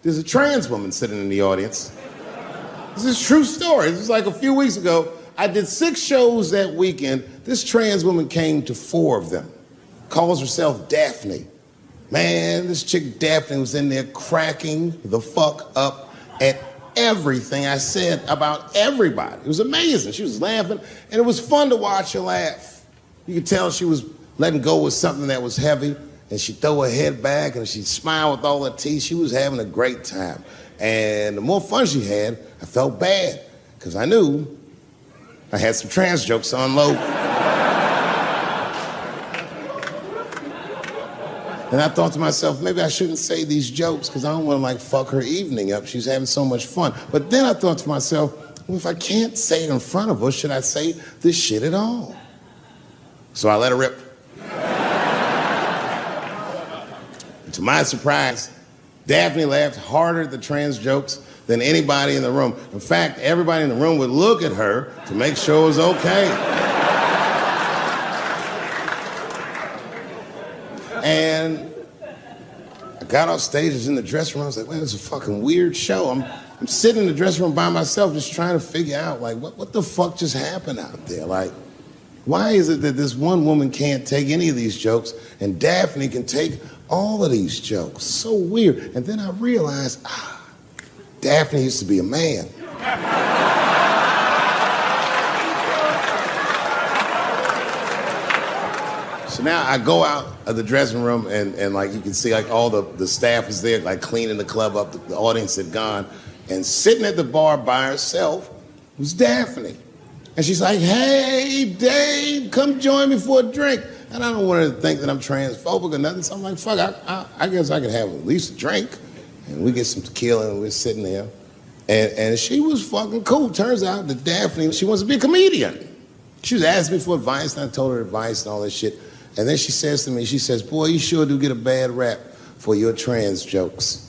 there's a trans woman sitting in the audience. This is a true story. This was like a few weeks ago. I did 6 shows that weekend. This trans woman came to 4 of them. Calls herself Daphne. Man, this chick Daphne was in there cracking the fuck up at everything I said about everybody. It was amazing. She was laughing, and it was fun to watch her laugh. You could tell she was letting go with something that was heavy, and she'd throw her head back, and she'd smile with all her teeth. She was having a great time. And the more fun she had, I felt bad, because I knew I had some trans jokes to unload. And I thought to myself, maybe I shouldn't say these jokes because I don't want to like fuck her evening up. She's having so much fun. But then I thought to myself, well, if I can't say it in front of her, should I say this shit at all? So I let her rip. To my surprise, Daphne laughed harder at the trans jokes than anybody in the room. In fact, everybody in the room would look at her to make sure it was okay. And I got off stage, I was in the dressing room, I was like, man, this is a fucking weird show. I'm sitting in the dressing room by myself just trying to figure out, like, what the fuck just happened out there? Like, why is it that this one woman can't take any of these jokes and Daphne can take all of these jokes? So weird. And then I realized, Daphne used to be a man. So now I go out of the dressing room and like you can see like all the staff is there like cleaning the club up, the audience had gone, and sitting at the bar by herself was Daphne. And she's like, hey, Dave, come join me for a drink. And I don't want her to think that I'm transphobic or nothing, so I'm like, fuck, I guess I could have at least a drink. And we get some tequila and we're sitting there. And she was fucking cool. Turns out that Daphne, she wants to be a comedian. She was asking me for advice, and I told her advice and all that shit. And then she says to me, she says, boy, you sure do get a bad rap for your trans jokes.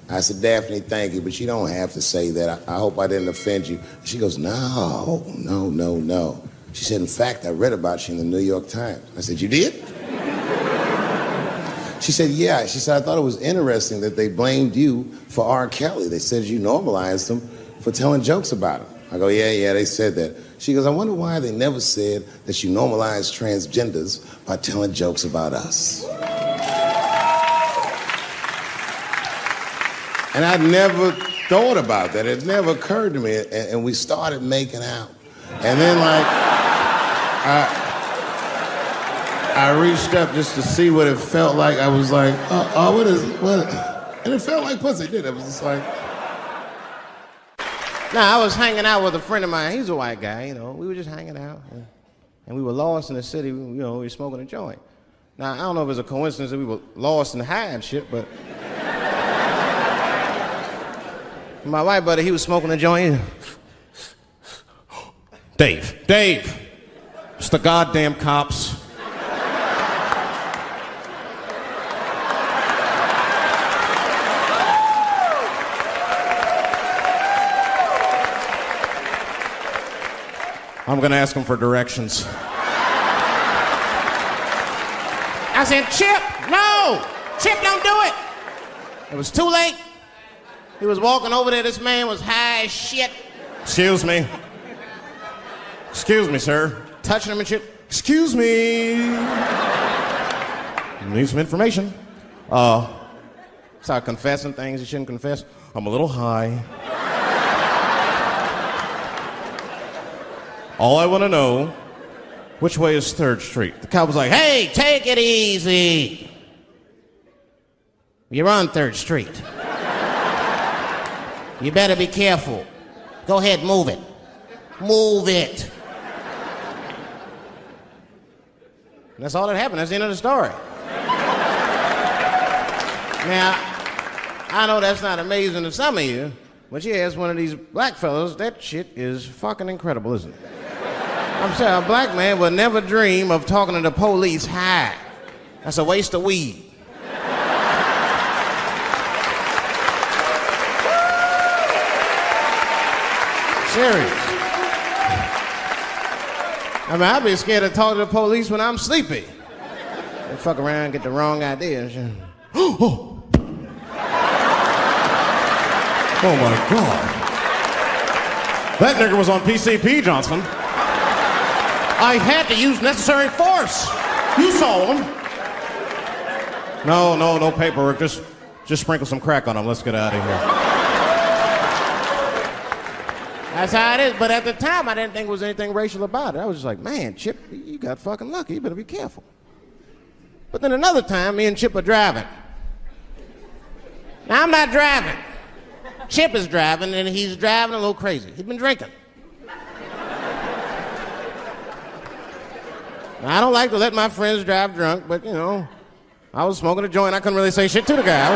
I said, Daphne, thank you, but you don't have to say that. I hope I didn't offend you. She goes, no. She said, in fact, I read about you in the New York Times. I said, you did? She said, yeah. She said, I thought it was interesting that they blamed you for R. Kelly. They said you normalized him for telling jokes about him. I go, yeah, they said that. She goes, I wonder why they never said that you normalized transgenders by telling jokes about us. And I'd never thought about that. It never occurred to me. And we started making out. And then like, I reached up just to see what it felt like. I was like, what? And it felt like pussy, didn't it? It was just like. Now, I was hanging out with a friend of mine. He's a white guy, you know. We were just hanging out. And we were lost in the city, we were smoking a joint. Now, I don't know if it was a coincidence that we were lost and high and shit, but. My white buddy, he was smoking a joint. Dave, it's the goddamn cops. I'm gonna ask him for directions. I said, Chip, no! Chip, don't do it! It was too late. He was walking over there, this man was high as shit. Excuse me, sir. Touching him and shit. Excuse me. Need some information. Start confessing things you shouldn't confess. I'm a little high. All I want to know, which way is 3rd Street? The cop was like, hey, take it easy. You're on 3rd Street. You better be careful. Go ahead, move it. Move it. And that's all that happened. That's the end of the story. Now, I know that's not amazing to some of you, but yeah, as one of these black fellas, that shit is fucking incredible, isn't it? I'm saying a black man would never dream of talking to the police high. That's a waste of weed. Serious. I mean, I'd be scared to talk to the police when I'm sleepy. They fuck around and get the wrong idea and shit. Oh my God. That nigger was on PCP, Johnson. I had to use necessary force. You saw him. No paperwork. Just sprinkle some crack on him. Let's get out of here. That's how it is. But at the time, I didn't think there was anything racial about it. I was just like, man, Chip, you got fucking lucky. You better be careful. But then another time, me and Chip are driving. Now, I'm not driving. Chip is driving, and he's driving a little crazy. He's been drinking. Now, I don't like to let my friends drive drunk, but, you know, I was smoking a joint. I couldn't really say shit to the guy.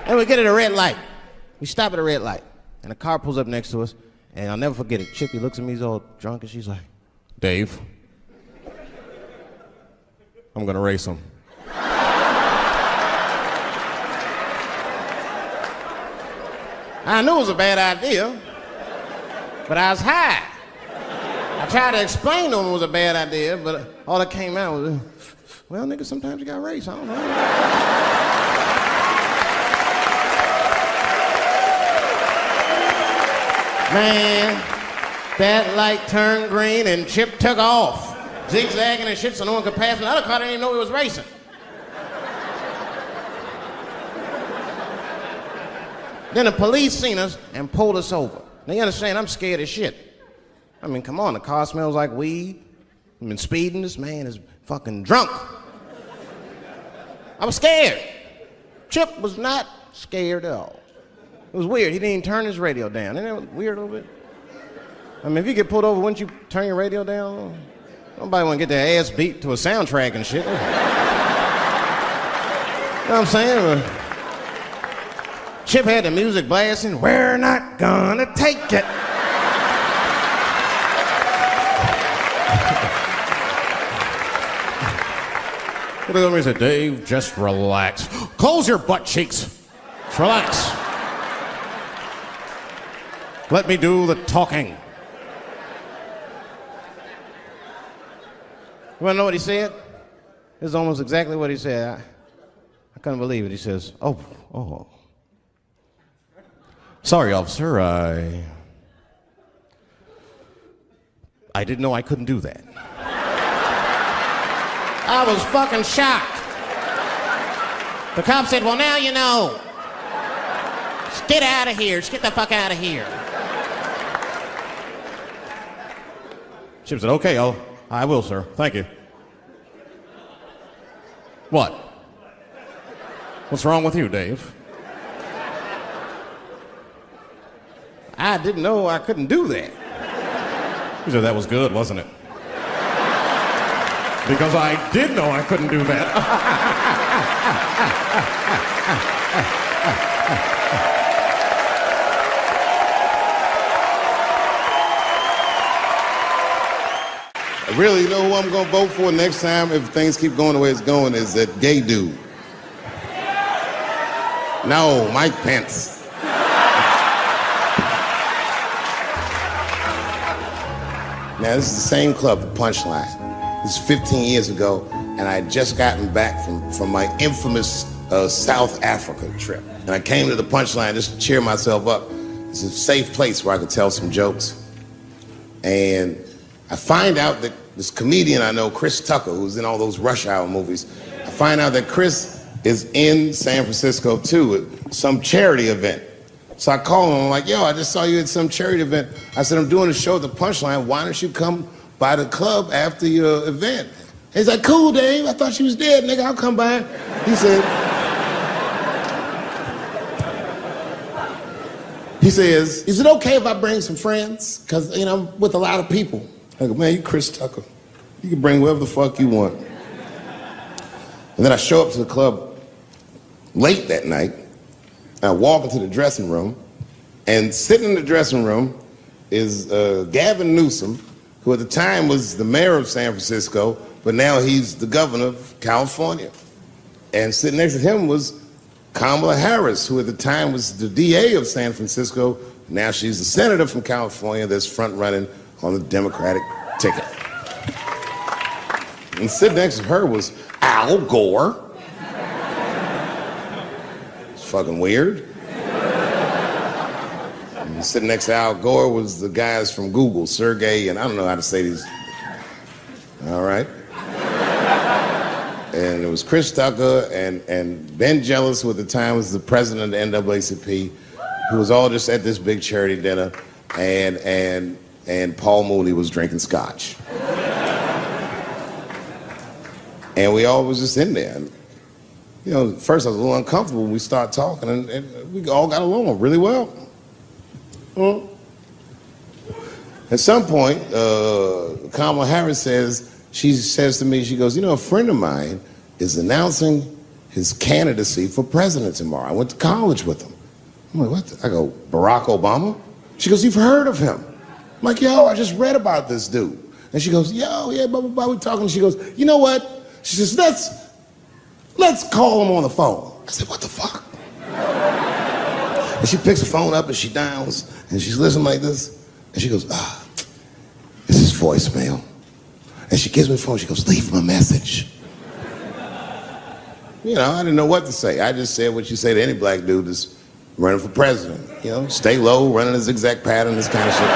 And we get at a red light. We stop at a red light, and a car pulls up next to us, and I'll never forget it. Chippy looks at me, he's all drunk, and she's like, Dave, I'm gonna race him. I knew it was a bad idea, but I was high. I tried to explain to him it was a bad idea, but all that came out was, well, nigga, sometimes you gotta race, I don't know. Man, that light turned green and Chip took off, zigzagging and shit so no one could pass. The other car didn't even know he was racing. Then the police seen us and pulled us over. Now you understand, I'm scared as shit. I mean, come on, the car smells like weed. I've been speeding, this man is fucking drunk. I was scared. Chip was not scared at all. It was weird, he didn't even turn his radio down. Isn't that weird a little bit? I mean, if you get pulled over, wouldn't you turn your radio down? Nobody want to get their ass beat to a soundtrack and shit. You know what I'm saying? Chip had the music blasting. We're not gonna take it. He looked at me and said, Dave, just relax. Close your butt cheeks. Just relax. Let me do the talking. You wanna know what he said? This is almost exactly what he said. I couldn't believe it. He says, oh. Sorry, officer, I didn't know I couldn't do that. I was fucking shocked. The cop said, well, now you know. Just get out of here. Just get the fuck out of here. Chip said, okay, I will, sir. Thank you. What? What's wrong with you, Dave? I didn't know I couldn't do that. He said, that was good, wasn't it? Because I did know I couldn't do that. Really, you know who I'm gonna vote for next time if things keep going the way it's going is that gay dude. No, Mike Pence. Now, this is the same club, the Punchline. This is 15 years ago, and I had just gotten back from my infamous South Africa trip. And I came to the Punchline just to cheer myself up. It's a safe place where I could tell some jokes. And I find out that this comedian I know, Chris Tucker, who's in all those Rush Hour movies, I find out that Chris is in San Francisco too at some charity event. So I call him, I'm like, yo, I just saw you at some charity event. I said, I'm doing a show at the Punchline. Why don't you come by the club after your event? He's like, cool, Dave. I thought she was dead, nigga. I'll come by. He says, is it okay if I bring some friends? Because, you know, I'm with a lot of people. I go, man, you Chris Tucker. You can bring whoever the fuck you want. And then I show up to the club late that night. I walk into the dressing room, and sitting in the dressing room is Gavin Newsom, who at the time was the mayor of San Francisco, but now he's the governor of California. And sitting next to him was Kamala Harris, who at the time was the DA of San Francisco. Now she's the senator from California that's front-running on the Democratic ticket. And sitting next to her was Al Gore. fucking weird. And sitting next to Al Gore was the guys from Google, Sergey, and I don't know how to say these. All right. And it was Chris Tucker and Ben Jealous, who at the time was the president of the NAACP, who was all just at this big charity dinner, and Paul Mooney was drinking scotch. And we all was just in there. And, you know, at first I was a little uncomfortable when we started talking, and we all got along really well. At some point, Kamala Harris she says to me, she goes, you know, a friend of mine is announcing his candidacy for president tomorrow. I went to college with him. I'm like, what? I go, Barack Obama? She goes, you've heard of him? I'm like, yo, I just read about this dude. And she goes, yo, yeah, blah, blah, blah, we're talking. She goes, you know what? She says, let's call him on the phone. I said, what the fuck? And she picks the phone up and she dials and she's listening like this. And she goes, this is voicemail. And she gives me the phone, she goes, leave him a message. You know, I didn't know what to say. I just said what you say to any black dude that's running for president. You know, stay low, running a zigzag pattern, this kind of shit.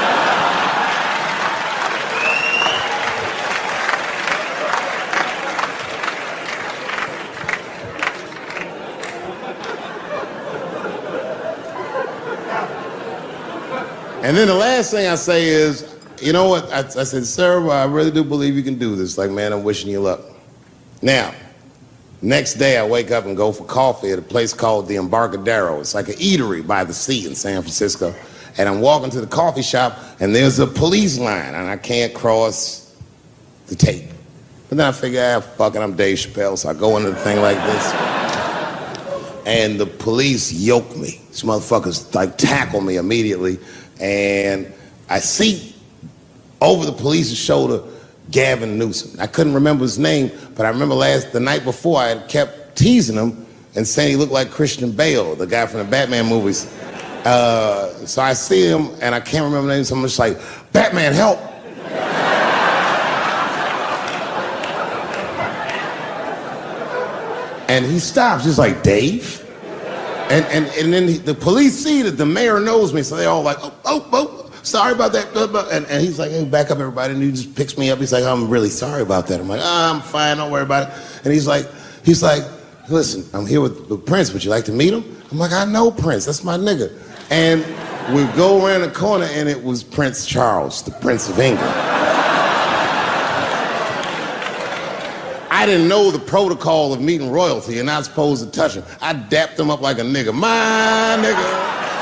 And then the last thing I say is, you know what? I said, sir, I really do believe you can do this. Like, man, I'm wishing you luck. Now, next day I wake up and go for coffee at a place called the Embarcadero. It's like an eatery by the sea in San Francisco. And I'm walking to the coffee shop and there's a police line and I can't cross the tape. But then I figure, fuck it, I'm Dave Chappelle. So I go into the thing like this. And the police yoke me. These motherfuckers like tackle me immediately. And I see over the police's shoulder Gavin Newsom. I couldn't remember his name, but I remember the night before I had kept teasing him and saying he looked like Christian Bale, the guy from the Batman movies. So I see him and I can't remember the name, so I'm just like, Batman, help! And he stops, he's like, Dave? And then the police see that the mayor knows me, so they're all like, oh, sorry about that. And he's like, hey, back up, everybody. And he just picks me up. He's like, I'm really sorry about that. I'm like, I'm fine, don't worry about it. And he's like, listen, I'm here with Prince. Would you like to meet him? I'm like, I know Prince. That's my nigga. And we go around the corner, and it was Prince Charles, the Prince of England. I didn't know the protocol of meeting royalty. You're not supposed to touch him. I dapped him up like a nigga. My nigga.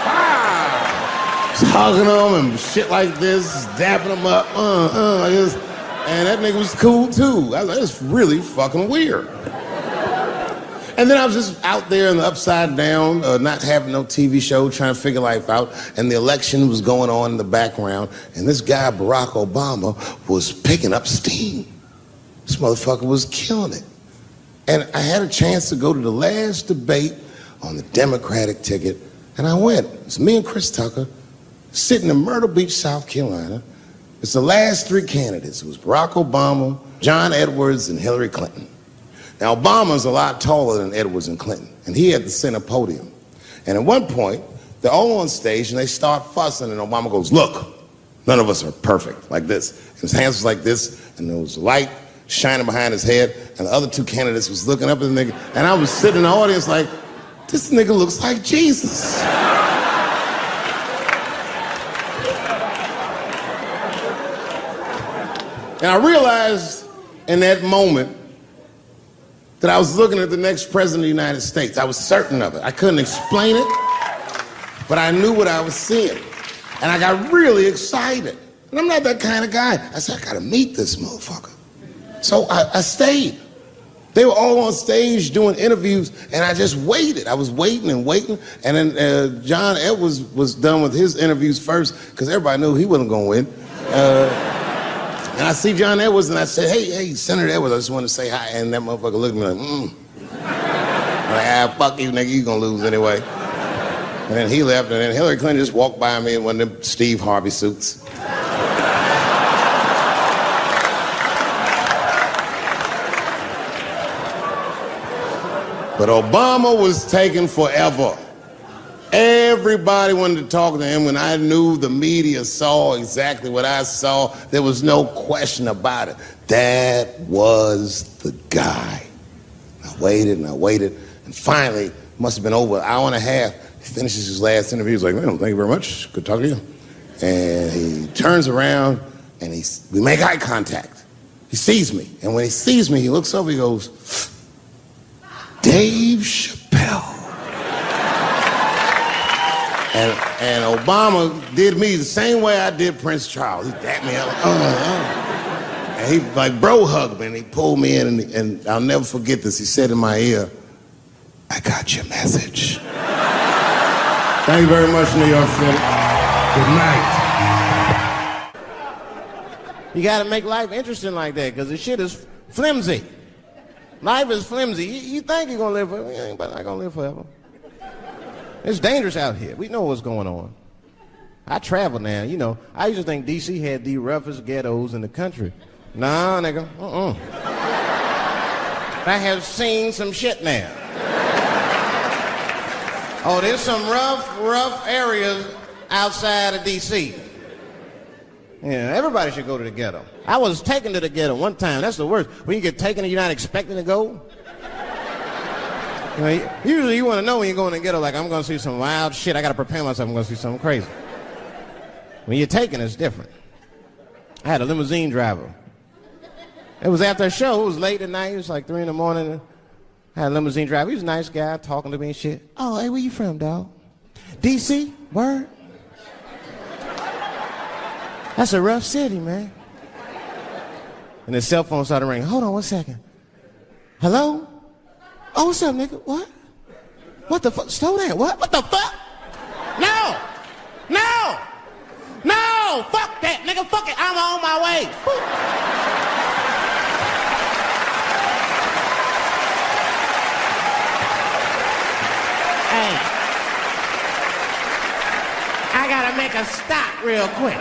Ah! Just hugging him and shit like this, dapping him up. Like this. And that nigga was cool too. I was like, it's really fucking weird. And then I was just out there in the upside down, not having no TV show, trying to figure life out. And the election was going on in the background. And this guy, Barack Obama, was picking up steam. This motherfucker was killing it. And I had a chance to go to the last debate on the Democratic ticket, and I went. It's me and Chris Tucker sitting in Myrtle Beach, South Carolina. It's the last three candidates. It was Barack Obama, John Edwards, and Hillary Clinton. Now, Obama's a lot taller than Edwards and Clinton, and he had the center podium. And at one point, they're all on stage, and they start fussing, and Obama goes, look, none of us are perfect, like this. And his hands was like this, and there was light shining behind his head, and the other two candidates was looking up at the nigga, and I was sitting in the audience like, this nigga looks like Jesus. And I realized in that moment that I was looking at the next president of the United States. I was certain of it. I couldn't explain it, but I knew what I was seeing. And I got really excited. And I'm not that kind of guy. I said, I gotta meet this motherfucker. So I stayed. They were all on stage doing interviews, and I just waited. I was waiting and waiting, and then John Edwards was done with his interviews first, because everybody knew he wasn't going to win. And I see John Edwards, and I said, hey, Senator Edwards, I just want to say hi. And that motherfucker looked at me like, I'm like, fuck you, nigga, you going to lose anyway. And then he left, and then Hillary Clinton just walked by me in one of them Steve Harvey suits. But Obama was taking forever. Everybody wanted to talk to him. When I knew the media saw exactly what I saw, there was no question about it. That was the guy. I waited, and finally, must have been over an hour and a half, he finishes his last interview. He's like, "Well, thank you very much. Good talking to you." And he turns around, and we make eye contact. He sees me, and when he sees me, he looks over, he goes, "Dave Chappelle." And Obama did me the same way I did Prince Charles. He tapped me up, and he like bro hugged me, and he pulled me in, and I'll never forget this. He said in my ear, "I got your message." Thank you very much, New York City. Good night. You gotta make life interesting like that, because the shit is flimsy. Life is flimsy. You think you're gonna live forever, you ain't not gonna live forever. It's dangerous out here. We know what's going on. I travel now, you know. I used to think D.C. had the roughest ghettos in the country. Nah, nigga, I have seen some shit now. Oh, there's some rough areas outside of D.C. Yeah, everybody should go to the ghetto. I was taken to the ghetto one time. That's the worst. When you get taken and you're not expecting to go. You know, usually you want to know when you go in the ghetto, like, I'm going to see some wild shit. I got to prepare myself. I'm going to see something crazy. When you're taken, it's different. I had a limousine driver. It was after a show. It was late at night. It was like 3 in the morning. I had a limousine driver. He was a nice guy, talking to me and shit. "Oh, hey, where you from, dog?" "D.C. Word?" "That's a rough city, man." And his cell phone started ringing. "Hold on 1 second. Hello? Oh, what's up, nigga? What? What the fuck? Slow down. What the fuck? No! Fuck that, nigga. Fuck it. I'm on my way. Hey, I gotta make a stop real quick.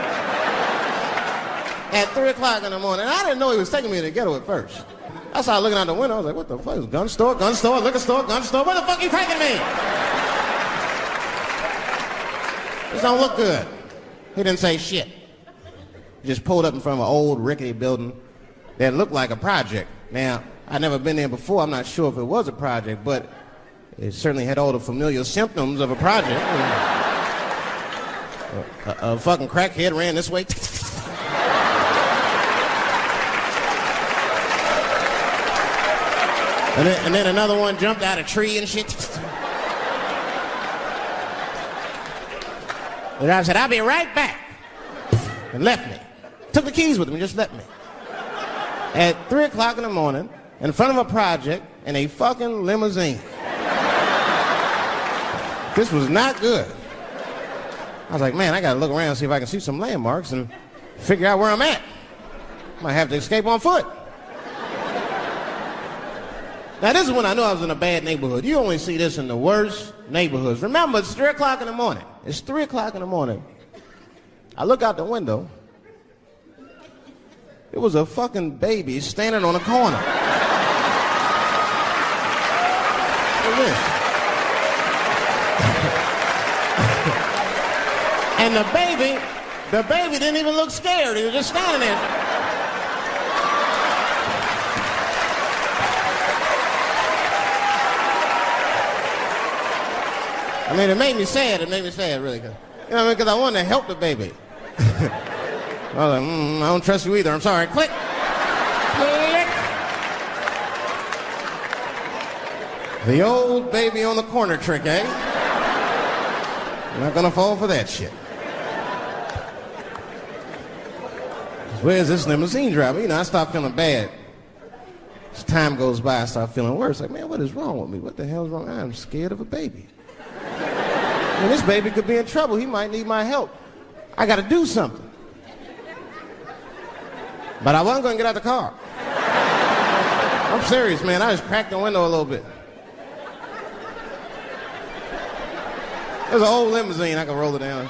At 3 o'clock in the morning. I didn't know he was taking me to the ghetto at first. I started looking out the window. I was like, what the fuck? It's gun store, liquor store, gun store. Where the fuck you taking me? This don't look good. He didn't say shit. He just pulled up in front of an old rickety building that looked like a project. Now, I'd never been there before. I'm not sure if it was a project, but it certainly had all the familiar symptoms of a project. A fucking crackhead ran this way. And then another one jumped out of a tree and shit. The driver said, "I'll be right back." And left me. Took the keys with him and just left me. At 3 o'clock in the morning, in front of a project, in a fucking limousine. This was not good. I was like, man, I gotta look around and see if I can see some landmarks and figure out where I'm at. Might have to escape on foot. Now, this is when I knew I was in a bad neighborhood. You only see this in the worst neighborhoods. Remember, it's 3 o'clock in the morning. It's 3 o'clock in the morning. I look out the window. It was a fucking baby standing on a corner. Look at this. And the baby didn't even look scared. He was just standing there. I mean, it made me sad. It made me sad, really. You know what I mean? Because I wanted to help the baby. I was like, I don't trust you either. I'm sorry. Click. Click. The old baby on the corner trick, eh? I'm not going to fall for that shit. Where's this limousine driver? You know, I start feeling bad. As time goes by, I start feeling worse. Like, man, what is wrong with me? What the hell's wrong? I'm scared of a baby. I mean, this baby could be in trouble. He might need my help. I got to do something. But I wasn't going to get out the car. I'm serious, man. I just cracked the window a little bit. There's an old limousine. I can roll it down.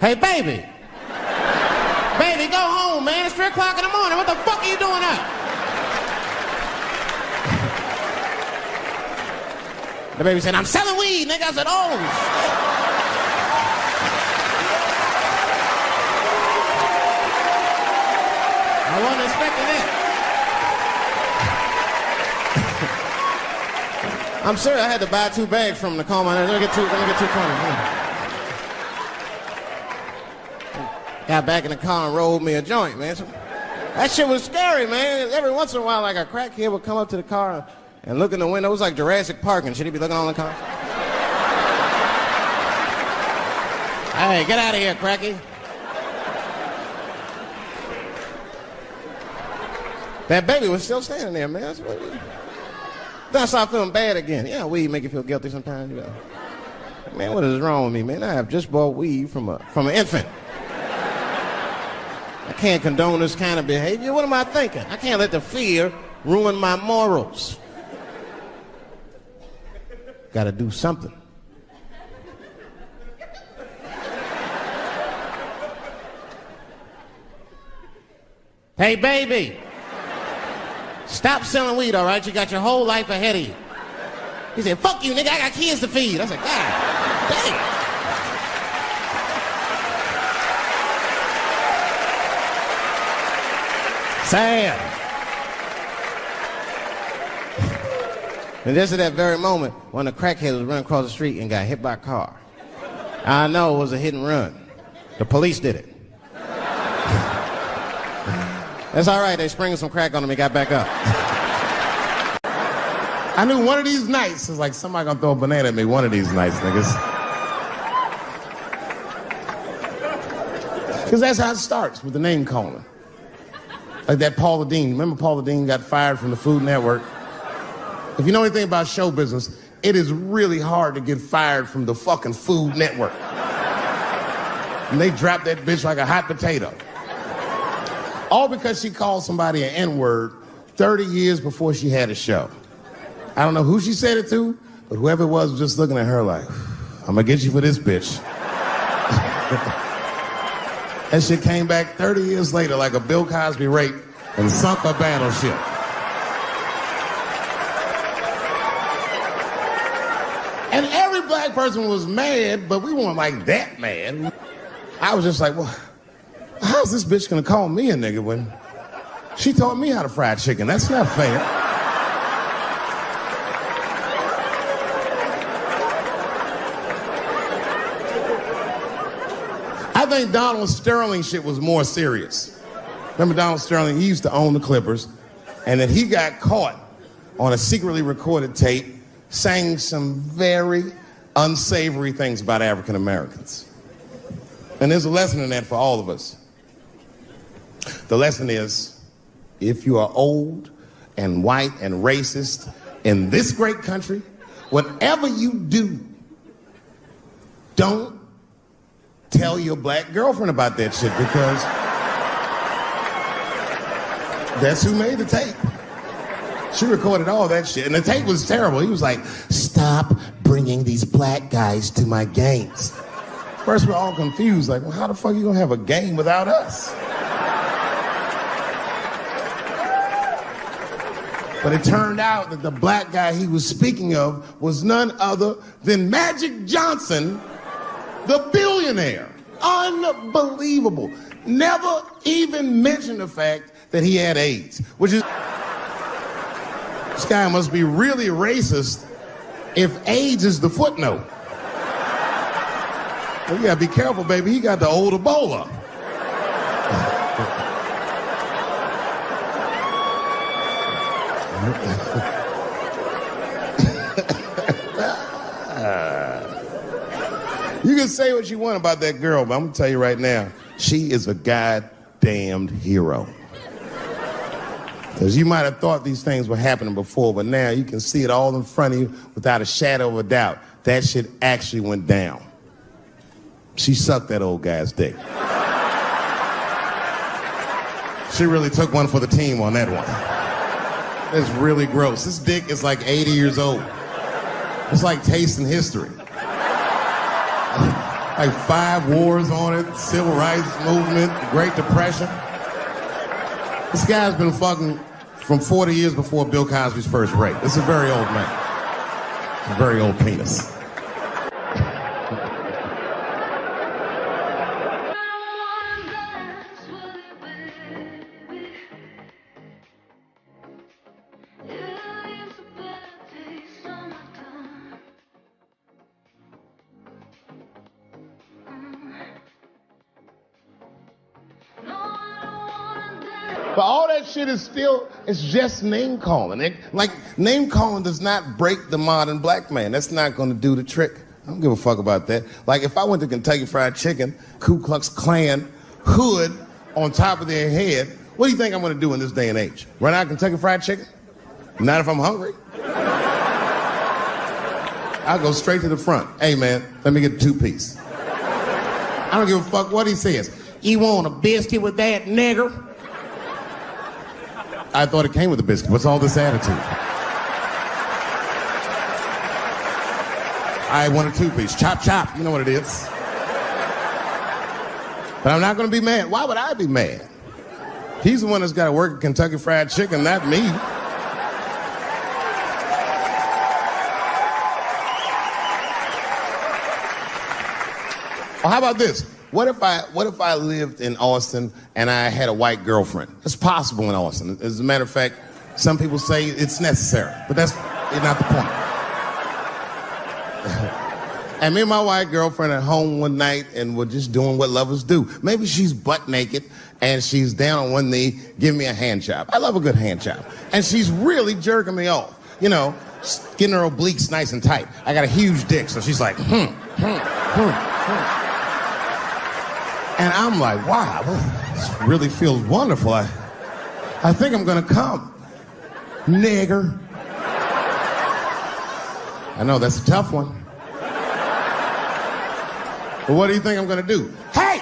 Hey, baby. Baby, go home, man. It's 3 o'clock in the morning. What the fuck are you doing up? The baby said, I'm selling weed, nigga. I said, oh, shit. I wasn't expecting that. I'm sure I had to buy 2 bags from him to calm my nerves. Let me get 2 20. Got back in the car and rolled me a joint, man. So, that shit was scary, man. Every once in a while, like a crackhead would come up to the car and look in the window. It was like Jurassic Park and shit. He'd be looking on the car. Hey, get out of here, cracky. That baby was still standing there, man. Then I started feeling bad again. Yeah, weed make you feel guilty sometimes, you know. Man, what is wrong with me, man? I have just bought weed from an infant. I can't condone this kind of behavior. What am I thinking? I can't let the fear ruin my morals. Gotta do something. Hey, baby. Stop selling weed, all right? You got your whole life ahead of you. He said, fuck you, nigga, I got kids to feed. I said, God damn. Sad. And just at that very moment, one of the crackheads was running across the street and got hit by a car. I know it was a hit and run. The police did it. That's all right, they sprinkled some crack on him, he got back up. I knew one of these nights, it's like somebody gonna throw a banana at me one of these nights, niggas. Because that's how it starts, with the name calling. Like that Paula Deen. Remember Paula Deen got fired from the Food Network? If you know anything about show business, it is really hard to get fired from the fucking Food Network. And they dropped that bitch like a hot potato. All because she called somebody an N-word 30 years before she had a show. I don't know who she said it to, but whoever it was just looking at her like, I'm gonna get you for this bitch. That shit came back 30 years later like a Bill Cosby rape and sunk a battleship. And every black person was mad, but we weren't like that mad. I was just like, well, how's this bitch gonna call me a nigga when she taught me how to fry chicken? That's not fair. I think Donald Sterling shit was more serious. Remember Donald Sterling? He used to own the Clippers, and then he got caught on a secretly recorded tape saying some very unsavory things about African Americans. And there's a lesson in that for all of us. The lesson is, if you are old and white and racist in this great country, whatever you do, don't tell your black girlfriend about that shit, because that's who made the tape. She recorded all that shit, and the tape was terrible. He was like, stop bringing these black guys to my games. First, we're all confused, like, well, how the fuck are you gonna have a game without us? But it turned out that the black guy he was speaking of was none other than Magic Johnson, the billionaire. Unbelievable. Never even mentioned the fact that he had AIDS, which is... This guy must be really racist if AIDS is the footnote. Well, you gotta be careful, baby. He got the old Ebola. You can say what you want about that girl, but I'm gonna tell you right now, she is a goddamned hero. Because you might have thought these things were happening before, but now you can see it all in front of you without a shadow of a doubt. That shit actually went down. She sucked that old guy's dick. She really took one for the team on that one. It's really gross. This dick is like 80 years old. It's like tasting history. Like 5 wars on it, civil rights movement, Great Depression. This guy's been fucking from 40 years before Bill Cosby's first rape. This is a very old man. A very old penis. But all that shit is still, it's just name calling. Like, name calling does not break the modern black man. That's not gonna do the trick. I don't give a fuck about that. Like, if I went to Kentucky Fried Chicken, Ku Klux Klan, hood on top of their head, what do you think I'm gonna do in this day and age? Run out of Kentucky Fried Chicken? Not if I'm hungry. I'll go straight to the front. Hey man, let me get a 2-piece. I don't give a fuck what he says. You want a biscuit with that, nigger? I thought it came with a biscuit. What's all this attitude? I want a 2-piece. Chop, chop. You know what it is. But I'm not going to be mad. Why would I be mad? He's the one that's got to work at Kentucky Fried Chicken, not me. Well, how about this? What if I lived in Austin and I had a white girlfriend? It's possible in Austin. As a matter of fact, some people say it's necessary, but that's not the point. And me and my white girlfriend at home one night and we're just doing what lovers do. Maybe she's butt naked and she's down on one knee, giving me a hand job. I love a good hand job. And she's really jerking me off. You know, getting her obliques nice and tight. I got a huge dick, so she's like, And I'm like, wow, this really feels wonderful. I think I'm gonna come. Nigger. I know, that's a tough one. But what do you think I'm gonna do? Hey!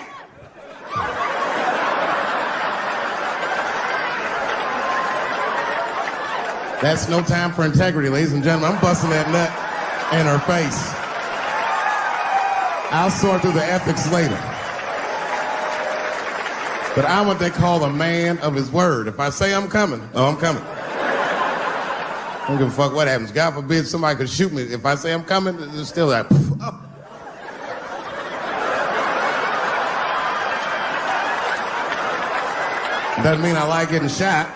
That's no time for integrity, ladies and gentlemen. I'm busting that nut in her face. I'll sort through the ethics later. But I'm what they call a man of his word. If I say I'm coming, oh, I'm coming. I don't give a fuck what happens. God forbid somebody could shoot me. If I say I'm coming, it's still like, oh. Doesn't mean I like getting shot.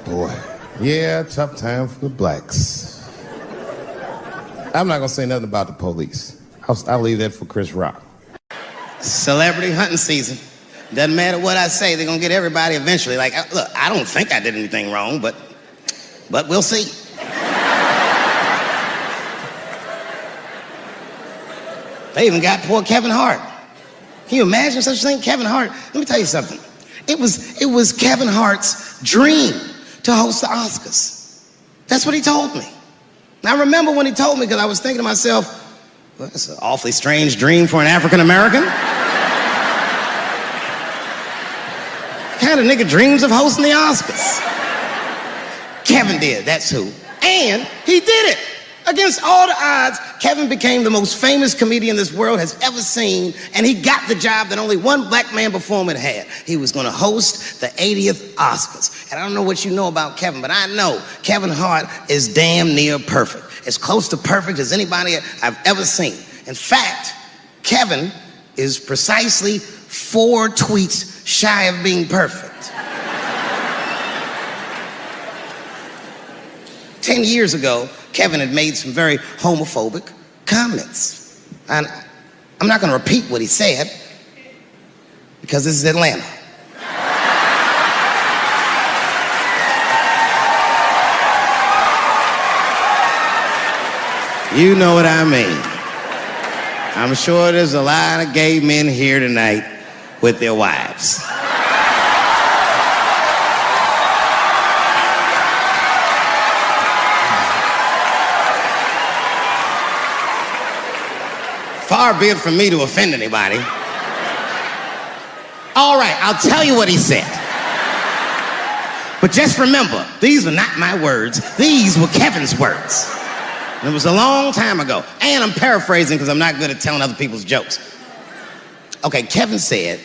Boy. Yeah, tough time for the blacks. I'm not gonna say nothing about the police. I'll leave that for Chris Rock. Celebrity hunting season. Doesn't matter what I say, they're gonna get everybody eventually. Like, look, I don't think I did anything wrong, but we'll see. They even got poor Kevin Hart. Can you imagine such a thing? Kevin Hart, let me tell you something. It was Kevin Hart's dream to host the Oscars. That's what he told me. And I remember when he told me, because I was thinking to myself, well, that's an awfully strange dream for an African American. Kind of nigga dreams of hosting the Oscars. Kevin did, that's who. And he did it. Against all the odds, Kevin became the most famous comedian this world has ever seen, and he got the job that only one black man before him had. He was going to host the 80th Oscars. And I don't know what you know about Kevin, but I know Kevin Hart is damn near perfect. As close to perfect as anybody I've ever seen. In fact, Kevin is precisely 4 tweets shy of being perfect. 10 years ago, Kevin had made some very homophobic comments. And I'm not gonna repeat what he said, because this is Atlanta. You know what I mean. I'm sure there's a lot of gay men here tonight with their wives. Far be it from me to offend anybody. All right, I'll tell you what he said. But just remember, these were not my words. These were Kevin's words. And it was a long time ago. And I'm paraphrasing because I'm not good at telling other people's jokes. Okay, Kevin said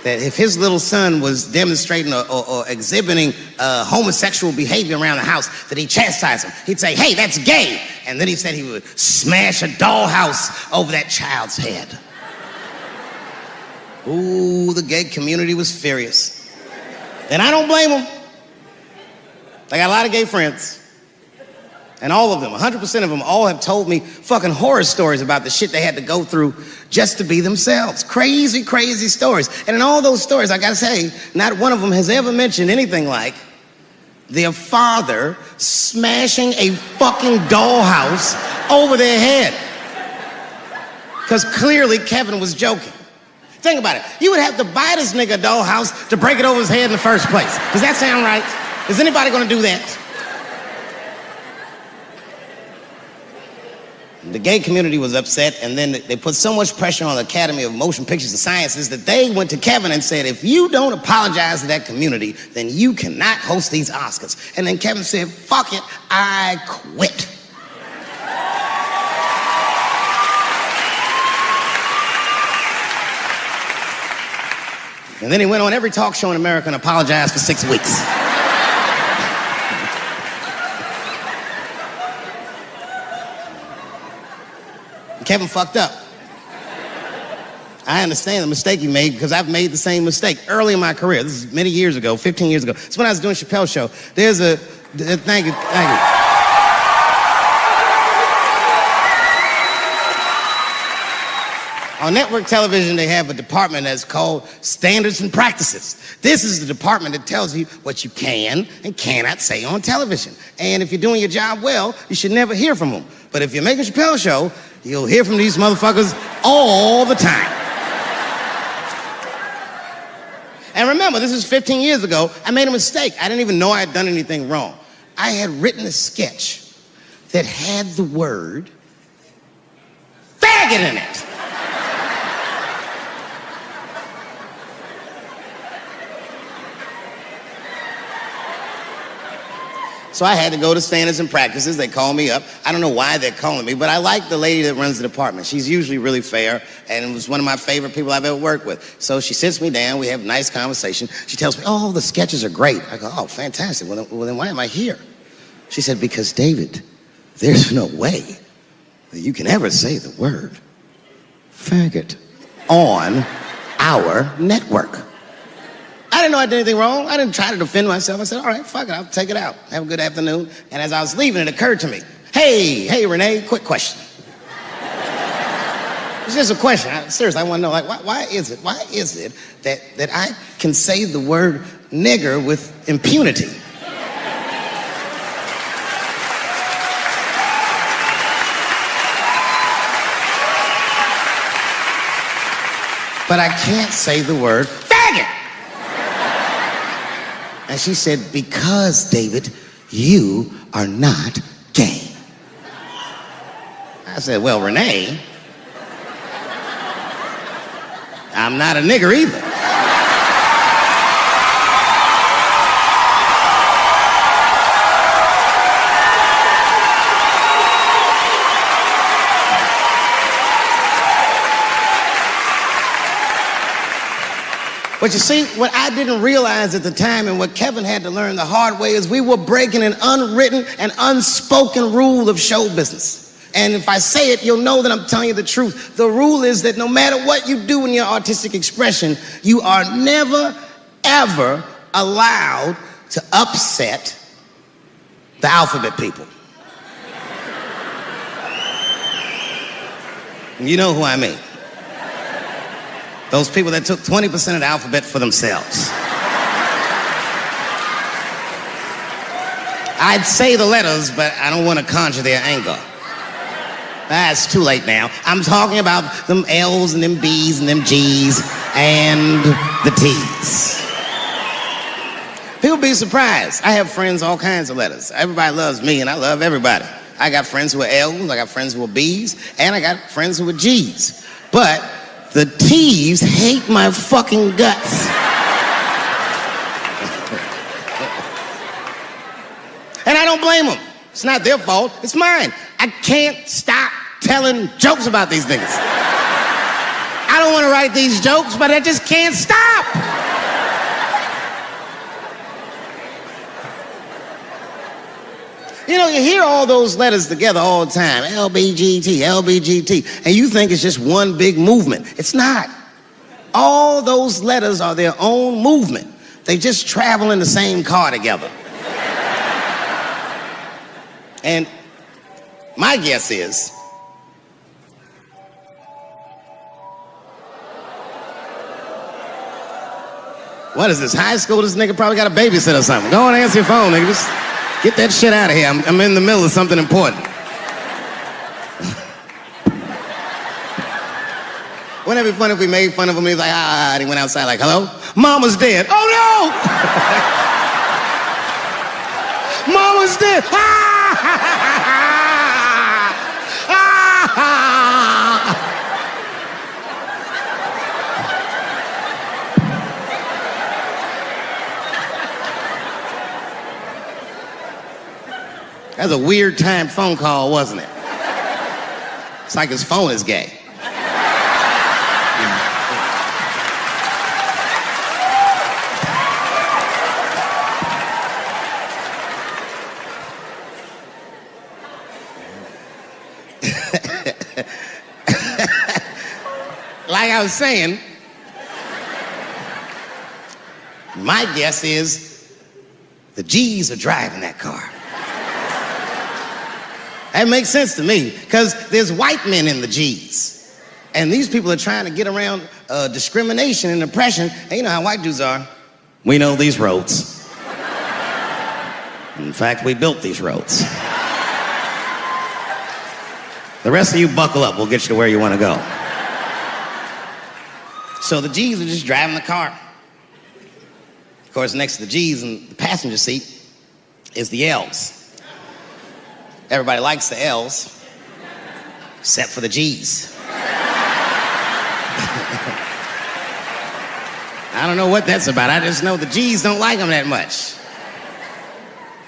that if his little son was demonstrating or exhibiting homosexual behavior around the house, that he'd chastise him. He'd say, hey, that's gay. And then he said he would smash a dollhouse over that child's head. Ooh, the gay community was furious. And I don't blame them. I got a lot of gay friends. And all of them, 100% of them, all have told me fucking horror stories about the shit they had to go through just to be themselves. Crazy, crazy stories. And in all those stories, I gotta say, not one of them has ever mentioned anything like their father smashing a fucking dollhouse over their head. Because clearly Kevin was joking. Think about it. You would have to buy this nigga a dollhouse to break it over his head in the first place. Does that sound right? Is anybody gonna do that? The gay community was upset, and then they put so much pressure on the Academy of Motion Pictures and Sciences that they went to Kevin and said, if you don't apologize to that community, then you cannot host these Oscars. And then Kevin said, fuck it, I quit. And then he went on every talk show in America and apologized for 6 weeks. Kevin fucked up. I understand the mistake he made because I've made the same mistake early in my career. This is many years ago, 15 years ago. It's when I was doing Chappelle's show. There's a, thank you. On network television, they have a department that's called Standards and Practices. This is the department that tells you what you can and cannot say on television. And if you're doing your job well, you should never hear from them. But if you're making a Chappelle show, you'll hear from these motherfuckers all the time. And remember, this is 15 years ago. I made a mistake. I didn't even know I had done anything wrong. I had written a sketch that had the word faggot in it. So I had to go to Standards and Practices. They called me up. I don't know why they're calling me, but I like the lady that runs the department. She's usually really fair, and it was one of my favorite people I've ever worked with. So she sits me down. We have a nice conversation. She tells me, oh, the sketches are great. I go, oh, fantastic. Well, then why am I here? She said, because, David, there's no way that you can ever say the word faggot on our network. I didn't know I did anything wrong. I didn't try to defend myself. I said, all right, fuck it, I'll take it out. Have a good afternoon. And as I was leaving, it occurred to me, hey, Renee, quick question. It's just a question. Seriously, I want to know, like, why is it that I can say the word nigger with impunity? But I can't say the word faggot. And she said, because, David, you are not gay. I said, well, Renee, I'm not a nigger either. But you see, what I didn't realize at the time and what Kevin had to learn the hard way is we were breaking an unwritten and unspoken rule of show business. And if I say it, you'll know that I'm telling you the truth. The rule is that no matter what you do in your artistic expression, you are never, ever allowed to upset the alphabet people. You know who I mean. Those people that took 20% of the alphabet for themselves. I'd say the letters, but I don't want to conjure their anger. It's too late now. I'm talking about them L's and them B's and them G's and the T's. People be surprised. I have friends, all kinds of letters. Everybody loves me and I love everybody. I got friends who are L's, I got friends who are B's, and I got friends who are G's. But the T's hate my fucking guts. I don't blame them. It's not their fault, it's mine. I can't stop telling jokes about these niggas. I don't want to write these jokes, but I just can't stop. You know, you hear all those letters together all the time, LBGT, LBGT, and you think it's just one big movement. It's not. All those letters are their own movement. They just travel in the same car together. And my guess is, what is this, high school? This nigga probably got a babysitter or something. Go on and answer your phone, nigga. Just get that shit out of here. I'm in the middle of something important. Wouldn't it be funny if we made fun of him? He's like, and he went outside like, hello? Mama's dead. Oh no! Mama's dead. That's a weird time phone call, wasn't it? It's like his phone is gay. Like I was saying, my guess is the G's are driving that car. That makes sense to me, because there's white men in the G's. And these people are trying to get around discrimination and oppression. And you know how white dudes are. We know these roads. In fact, we built these roads. The rest of you buckle up. We'll get you to where you want to go. So the G's are just driving the car. Of course, next to the G's in the passenger seat is the L's. Everybody likes the L's, except for the G's. I don't know what that's about. I just know the G's don't like them that much.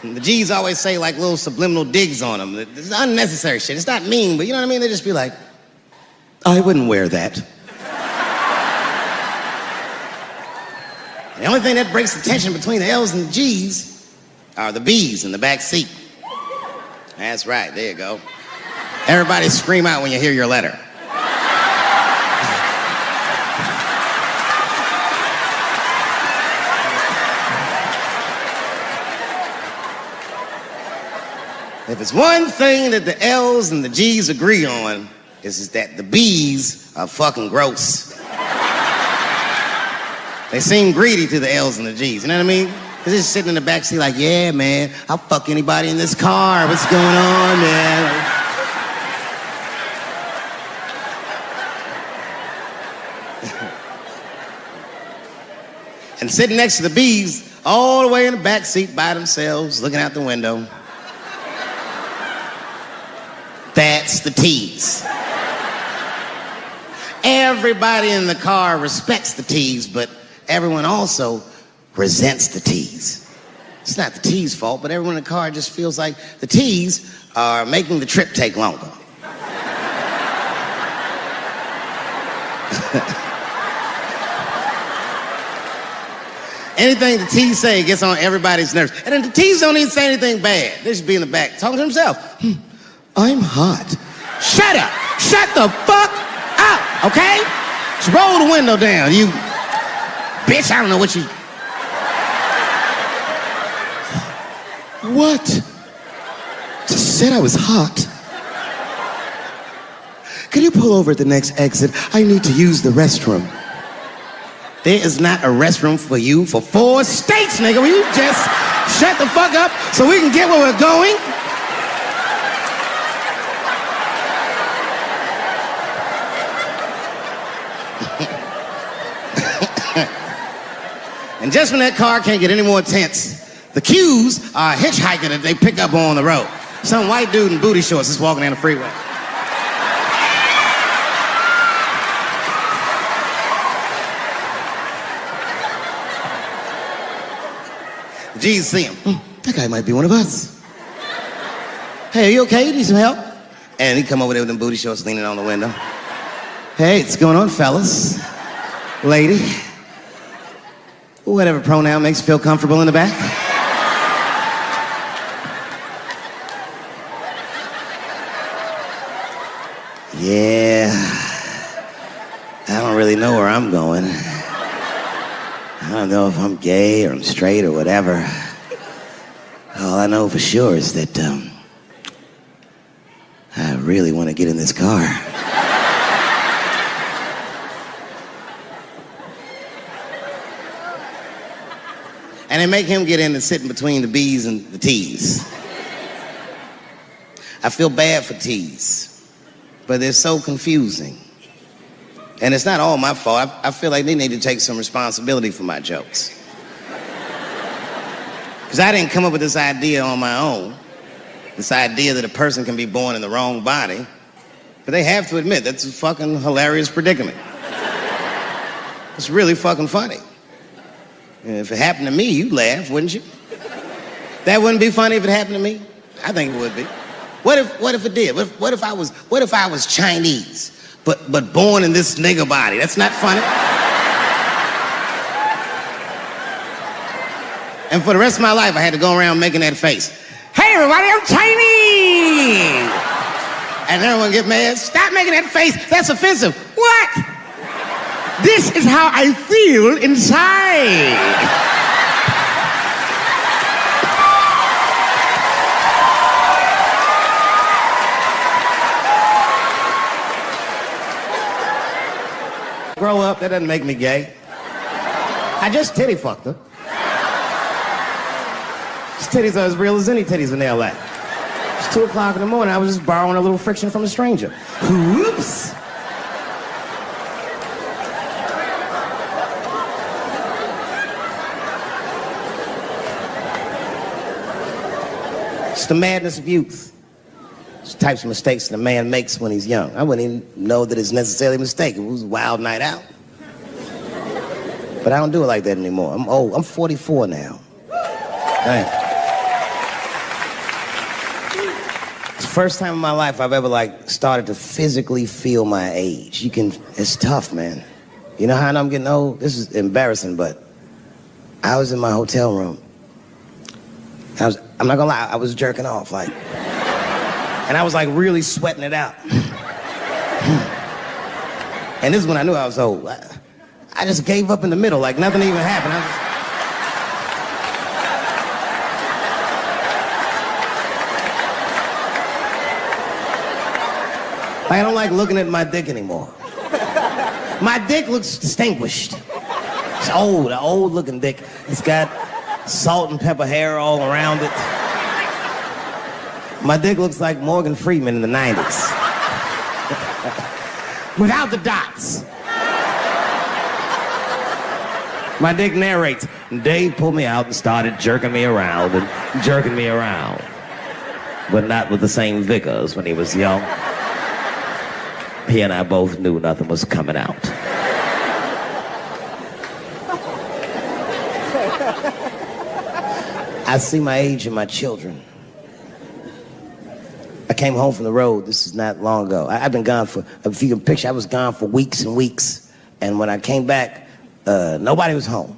And the G's always say like little subliminal digs on them. It's unnecessary shit. It's not mean, but you know what I mean? They just be like, I wouldn't wear that. The only thing that breaks the tension between the L's and the G's are the B's in the back seat. That's right, there you go. Everybody scream out when you hear your letter. If it's one thing that the L's and the G's agree on, is that the B's are fucking gross. They seem greedy to the L's and the G's, you know what I mean? Because they're just sitting in the back seat like, yeah, man, I'll fuck anybody in this car. What's going on, man? And sitting next to the B's, all the way in the back seat by themselves, looking out the window. That's the T's. Everybody in the car respects the T's, but everyone also resents the T's. It's not the T's' fault, but everyone in the car just feels like the T's are making the trip take longer. Anything the T's say gets on everybody's nerves. And then the T's don't even say anything bad. They just be in the back talking to himself. I'm hot. Shut up. Shut the fuck up, okay? Just roll the window down, you bitch. I don't know what you... What? Just said I was hot. Could you pull over at the next exit? I need to use the restroom. There is not a restroom for you for 4 states, nigga. Will you just shut the fuck up so we can get where we're going? And just when that car can't get any more tense, the Q's are a hitchhiker that they pick up on the road. Some white dude in booty shorts is walking down the freeway. The G's see him. That guy might be one of us. Hey, are you okay? You need some help? And he come over there with them booty shorts leaning on the window. Hey, what's going on, fellas? Lady? Whatever pronoun makes you feel comfortable in the back. Yeah, I don't really know where I'm going. I don't know if I'm gay or I'm straight or whatever. All I know for sure is that I really want to get in this car. And they make him get in and sit in between the B's and the T's. I feel bad for T's, but they're so confusing. And it's not all my fault. I feel like they need to take some responsibility for my jokes. Because I didn't come up with this idea on my own. This idea that a person can be born in the wrong body. But they have to admit, that's a fucking hilarious predicament. It's really fucking funny. And if it happened to me, you'd laugh, wouldn't you? That wouldn't be funny if it happened to me? I think it would be. What if it did? What if I was Chinese? But born in this nigga body. That's not funny. And for the rest of my life, I had to go around making that face. Hey, everybody, I'm Chinese. And everyone get mad. Stop making that face. That's offensive. What? This is how I feel inside. Grow up, that doesn't make me gay. I just titty fucked her. His titties are as real as any titties in LA. It's 2 o'clock in the morning, I was just borrowing a little friction from a stranger. Oops. It's the madness of youth. It's the types of mistakes that a man makes when he's young. I wouldn't even know that it's necessarily a mistake. It was a wild night out. But I don't do it like that anymore. I'm old. I'm 44 now. Dang. It's the first time in my life I've ever started to physically feel my age. It's tough, man. You know how I know I'm getting old? This is embarrassing, but I was in my hotel room. I'm not gonna lie, I was jerking off, and I was really sweating it out. And this is when I knew I was old. I just gave up in the middle, nothing even happened. I don't like looking at my dick anymore. My dick looks distinguished. It's old, an old looking dick. It's got salt and pepper hair all around it. My dick looks like Morgan Freeman in the 90s. Without the dots. My dick narrates. Dave pulled me out and started jerking me around and jerking me around. But not with the same vigor as when he was young. He and I both knew nothing was coming out. I see my age in my children. I came home from the road. This is not long ago. I've been gone for, if you can picture, I was gone for weeks and weeks. And when I came back, nobody was home.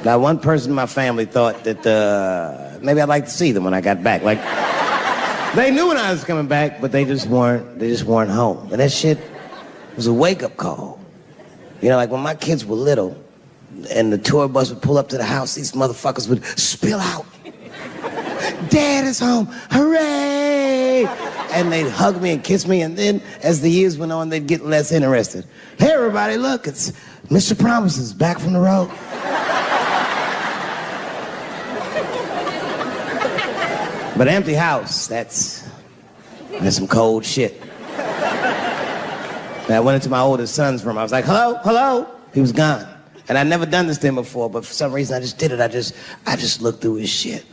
Now, one person in my family thought that maybe I'd like to see them when I got back. They knew when I was coming back, but they just weren't home. And that shit was a wake-up call. You know, when my kids were little, and the tour bus would pull up to the house, these motherfuckers would spill out. Dad is home, hooray! And they'd hug me and kiss me, and then as the years went on, they'd get less interested. Hey everybody, look, it's Mr. Promises back from the road. But empty house, that's some cold shit. And I went into my oldest son's room, I was like, hello, hello? He was gone. And I'd never done this to him before, but for some reason I just did it. I just looked through his shit.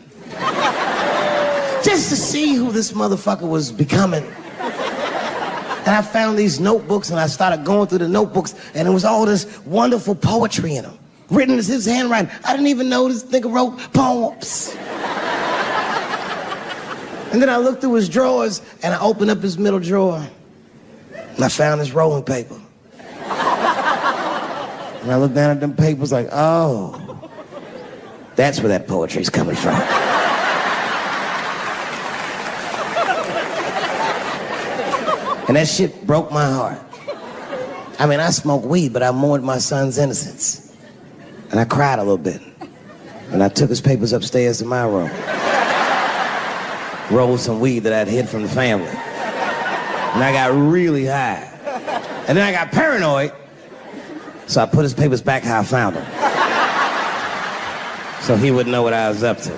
Just to see who this motherfucker was becoming. And I found these notebooks and I started going through the notebooks and there was all this wonderful poetry in them. Written in his handwriting. I didn't even know this nigga wrote poems. And then I looked through his drawers, and I opened up his middle drawer, and I found his rolling paper. And I looked down at them papers like, oh, that's where that poetry's coming from. And that shit broke my heart. I mean, I smoked weed, but I mourned my son's innocence. And I cried a little bit. And I took his papers upstairs to my room. Rolled some weed that I'd hid from the family. And I got really high. And then I got paranoid, so I put his papers back how I found them. So he wouldn't know what I was up to.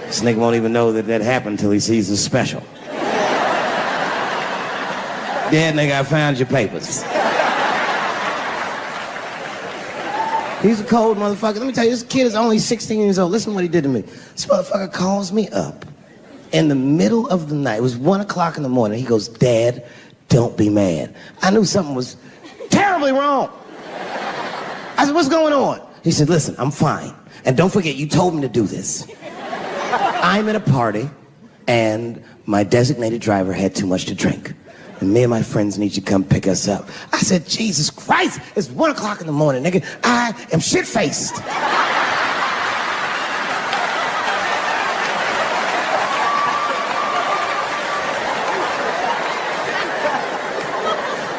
This nigga won't even know that that happened until he sees the special. Yeah, nigga, I found your papers. He's a cold motherfucker. Let me tell you, this kid is only 16 years old. Listen to what he did to me. This motherfucker calls me up in the middle of the night. It was 1 o'clock in the morning. He goes, Dad, don't be mad. I knew something was terribly wrong. I said, what's going on? He said, listen, I'm fine. And don't forget, you told me to do this. I'm at a party, and my designated driver had too much to drink. And me and my friends need you to come pick us up. I said, Jesus Christ, it's 1 o'clock in the morning, nigga. I am shit-faced.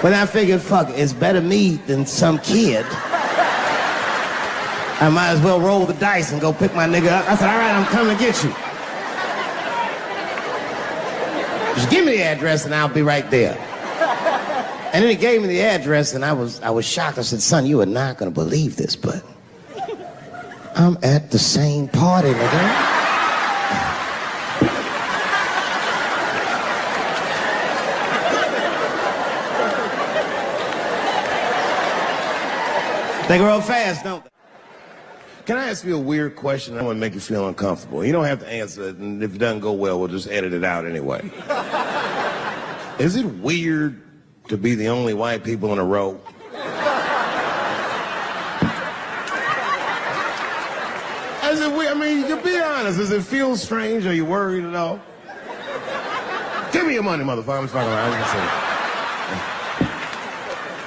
But I figured, fuck, it's better me than some kid. I might as well roll the dice and go pick my nigga up. I said, all right, I'm coming to get you. Just give me the address and I'll be right there. And then he gave me the address and I was shocked. I said, son, you are not gonna believe this, but I'm at the same party, nigga. They grow up fast, don't they? Can I ask you a weird question? I want to make you feel uncomfortable. You don't have to answer it, and if it doesn't go well, we'll just edit it out anyway. Is it weird to be the only white people in a row? Is it weird? I mean, you can be honest. Does it feel strange? Are you worried at all? Give me your money, motherfucker. I'm just fucking around.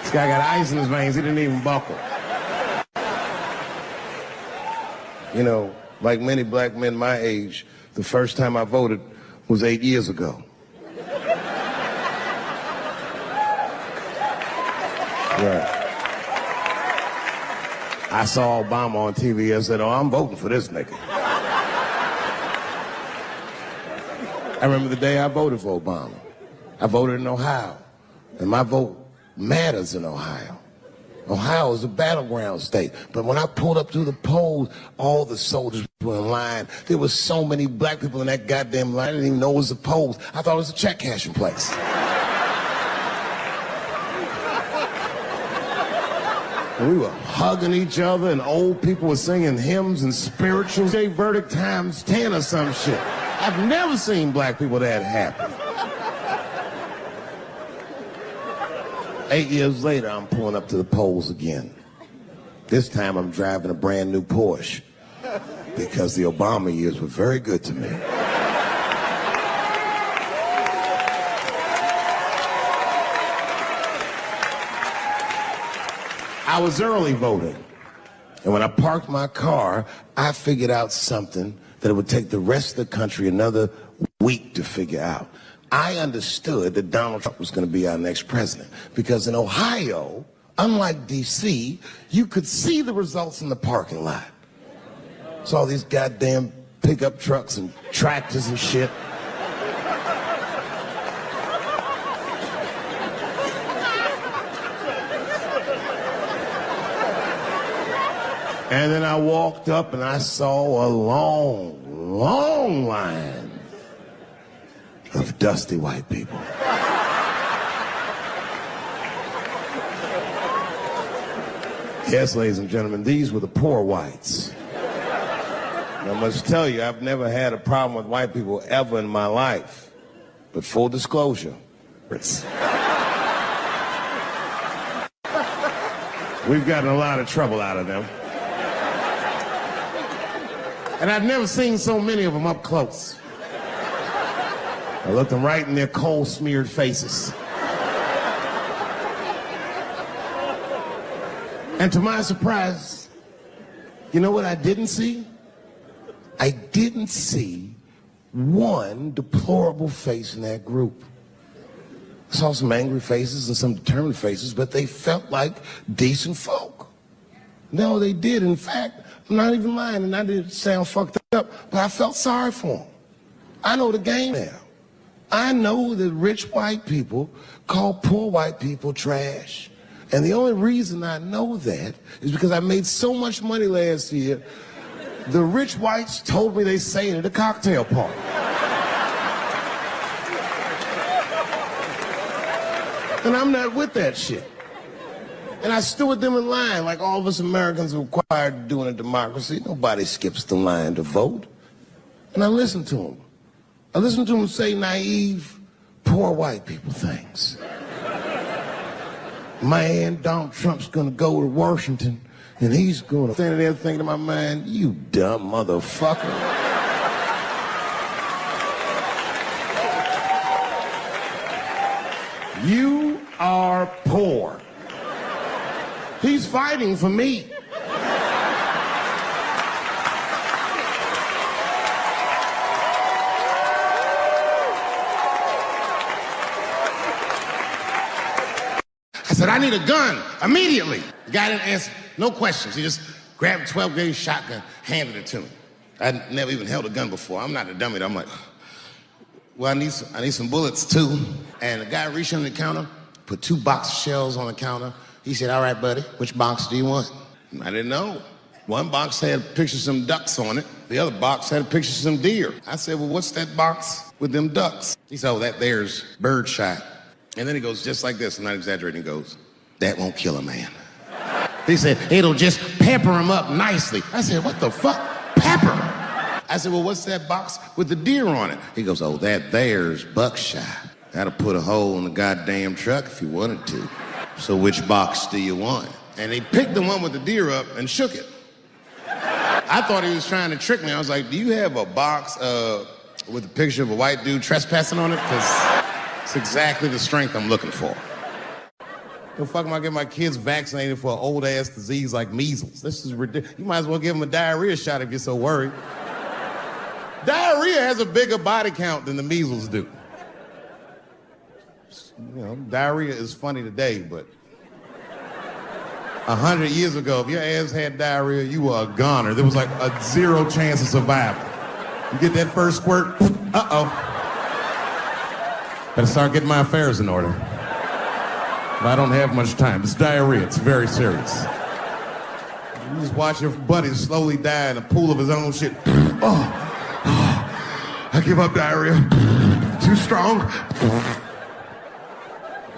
This guy got ice in his veins. He didn't even buckle. You know, like many black men my age, the first time I voted was 8 years ago. Right. I saw Obama on TV and said, oh, I'm voting for this nigga. I remember the day I voted for Obama. I voted in Ohio, and my vote matters in Ohio. Ohio is a battleground state. But when I pulled up to the polls, all the soldiers were in line. There were so many black people in that goddamn line, I didn't even know it was the polls. I thought it was a check cashing place. And we were hugging each other, and old people were singing hymns and spirituals. They verdict times 10 or some shit. I've never seen black people that happy. 8 years later, I'm pulling up to the polls again. This time I'm driving a brand new Porsche because the Obama years were very good to me. I was early voting, and when I parked my car, I figured out something that it would take the rest of the country another week to figure out. I understood that Donald Trump was going to be our next president because in Ohio, unlike D.C., you could see the results in the parking lot. Saw these goddamn pickup trucks and tractors and shit. And then I walked up and I saw a long, long line of dusty white people. Yes, ladies and gentlemen, these were the poor whites. And I must tell you, I've never had a problem with white people ever in my life. But full disclosure, we've gotten a lot of trouble out of them. And I've never seen so many of them up close. I looked them right in their coal-smeared faces. And to my surprise, you know what I didn't see? I didn't see one deplorable face in that group. I saw some angry faces and some determined faces, but they felt like decent folk. No, they did. In fact, I'm not even lying, and I didn't sound fucked up, but I felt sorry for them. I know the game now. I know that rich white people call poor white people trash. And the only reason I know that is because I made so much money last year, the rich whites told me they say it at a cocktail party. And I'm not with that shit. And I stood with them in line like all of us Americans are required to do in a democracy. Nobody skips the line to vote. And I listened to them. I listened to them say naive, poor white people things. Man, Donald Trump's gonna go to Washington and he's gonna stand there thinking in my mind, you dumb motherfucker. You are poor. He's fighting for me. I said, I need a gun immediately. The guy didn't answer, no questions. He just grabbed a 12-gauge shotgun, handed it to me. I'd never even held a gun before. I'm not a dummy. I'm like, well, I need some bullets too. And the guy reached under the counter, put 2 box shells on the counter. He said, all right, buddy, which box do you want? I didn't know. One box had a picture of some ducks on it. The other box had a picture of some deer. I said, well, what's that box with them ducks? He said, oh, that there's birdshot. And then he goes just like this, I'm not exaggerating, he goes, that won't kill a man. He said, it'll just pepper him up nicely. I said, what the fuck? Pepper? I said, well, what's that box with the deer on it? He goes, oh, that there's buckshot. That'll put a hole in the goddamn truck if you wanted to. So which box do you want? And he picked the one with the deer up and shook it. I thought he was trying to trick me. I was like, do you have a box with a picture of a white dude trespassing on it? Because it's exactly the strength I'm looking for. The fuck am I getting my kids vaccinated for an old-ass disease like measles? This is ridiculous. You might as well give them a diarrhea shot if you're so worried. Diarrhea has a bigger body count than the measles do. You know, diarrhea is funny today, but 100 years ago, if your ass had diarrhea, you were a goner. There was like a 0 chance of survival. You get that first squirt, uh-oh. Better start getting my affairs in order. But I don't have much time. It's diarrhea. It's very serious. You just watch your buddy slowly die in a pool of his own shit. I give up diarrhea. Too strong.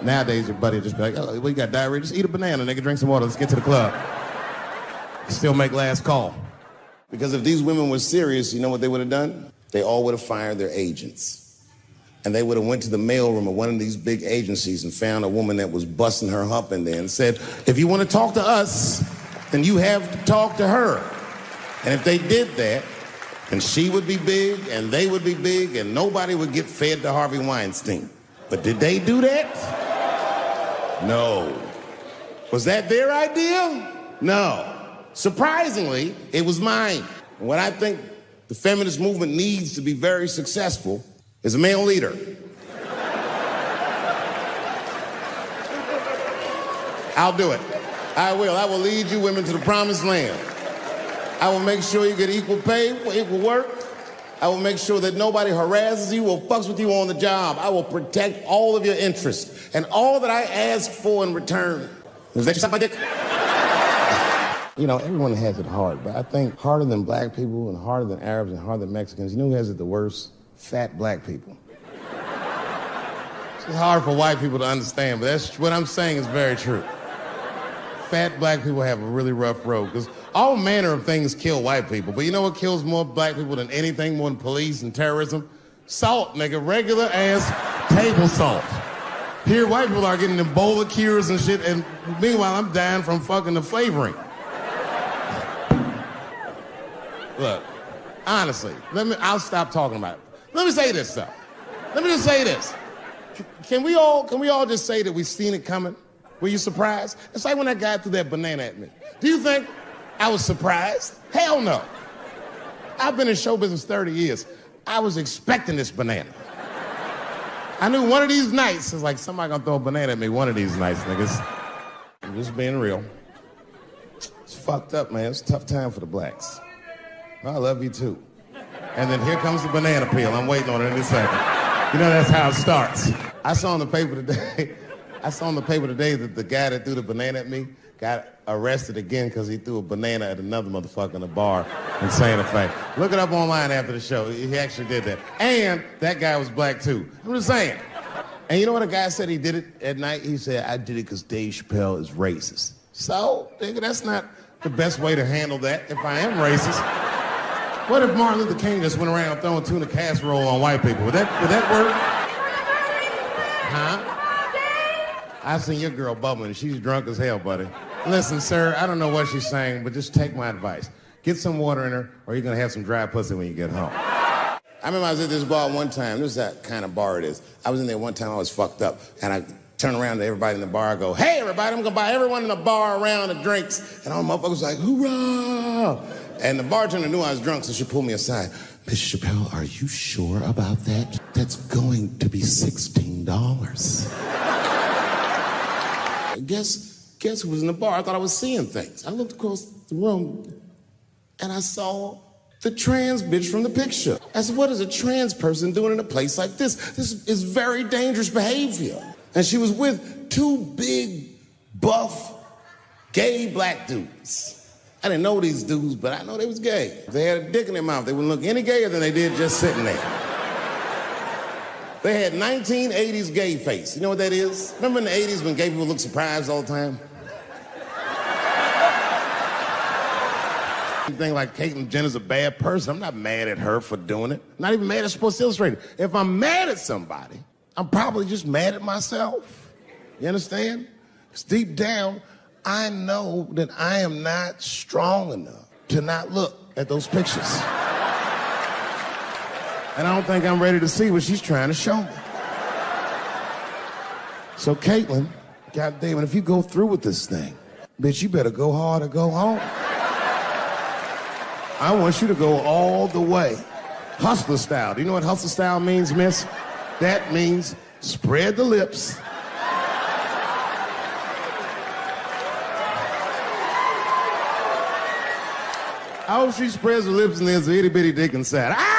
Nowadays, your buddy just be like, oh, we got diarrhea. Just eat a banana, nigga. Drink some water. Let's get to the club. Still make last call. Because if these women were serious, you know what they would have done? They all would have fired their agents. And they would have went to the mailroom of one of these big agencies and found a woman that was busting her hump in there and said, if you want to talk to us, then you have to talk to her. And if they did that, then she would be big and they would be big and nobody would get fed to Harvey Weinstein. But did they do that? No. Was that their idea? No. Surprisingly, it was mine. And what I think the feminist movement needs to be very successful is a male leader. I'll do it. I will. I will lead you women to the promised land. I will make sure you get equal pay for equal work. I will make sure that nobody harasses you or fucks with you on the job. I will protect all of your interests and all that I ask for in return. Is that you suck my dick? You know, everyone has it hard, but I think harder than black people and harder than Arabs and harder than Mexicans, you know who has it the worst? Fat black people. It's hard for white people to understand, but that's what I'm saying is very true. Fat black people have a really rough road because all manner of things kill white people, but you know what kills more black people than anything, more than police and terrorism? Salt, nigga, regular ass table salt. Here, white people are getting Ebola cures and shit, and meanwhile, I'm dying from fucking the flavoring. Look, Honestly, I'll stop talking about it. Let me say this, though. Let me just say this. Can we all just say that we seen it coming? Were you surprised? It's like when that guy threw that banana at me. Do you think I was surprised? Hell no. I've been in show business 30 years. I was expecting this banana. I knew one of these nights, it's like somebody gonna throw a banana at me one of these nights, niggas. I'm just being real. It's fucked up, man. It's a tough time for the blacks. I love you too. And then here comes the banana peel. I'm waiting on it in a second. You know, that's how it starts. I saw in the paper today that the guy that threw the banana at me got arrested again because he threw a banana at another motherfucker in a bar in Santa Fe. Look it up online after the show. He actually did that. And that guy was black too. I'm just saying. And you know what a guy said he did it at night? He said, I did it because Dave Chappelle is racist. So, nigga, that's not the best way to handle that if I am racist. What if Martin Luther King just went around throwing tuna casserole on white people? Would that work? Huh? I seen your girl bubbling. She's drunk as hell, buddy. Listen, sir, I don't know what she's saying, but just take my advice. Get some water in her, or you're gonna have some dry pussy when you get home. I remember I was at this bar one time. This is that kind of bar it is. I was in there one time, I was fucked up, and I turned around to everybody in the bar, I go, hey, everybody, I'm gonna buy everyone in the bar around the drinks. And all the motherfuckers like, hoorah! And the bartender knew I was drunk, so she pulled me aside. Mr. Chappelle, are you sure about that? That's going to be $16. Guess who was in the bar? I thought I was seeing things. I looked across the room, and I saw the trans bitch from the picture. I said, what is a trans person doing in a place like this? This is very dangerous behavior. And she was with two big, buff, gay black dudes. I didn't know these dudes, but I know they was gay. If they had a dick in their mouth, they wouldn't look any gayer than they did just sitting there. They had 1980s gay face. You know what that is? Remember in the 80s when gay people looked surprised all the time? You think like Caitlyn Jenner's a bad person. I'm not mad at her for doing it. Not even mad at Sports Illustrated. If I'm mad at somebody, I'm probably just mad at myself. You understand? Because deep down, I know that I am not strong enough to not look at those pictures. And I don't think I'm ready to see what she's trying to show me. So Caitlyn, goddamn it, if you go through with this thing, bitch, you better go hard or go home. I want you to go all the way. Hustler style. Do you know what hustler style means, miss? That means spread the lips. I hope she spreads her lips and there's an itty bitty dick inside. Ah!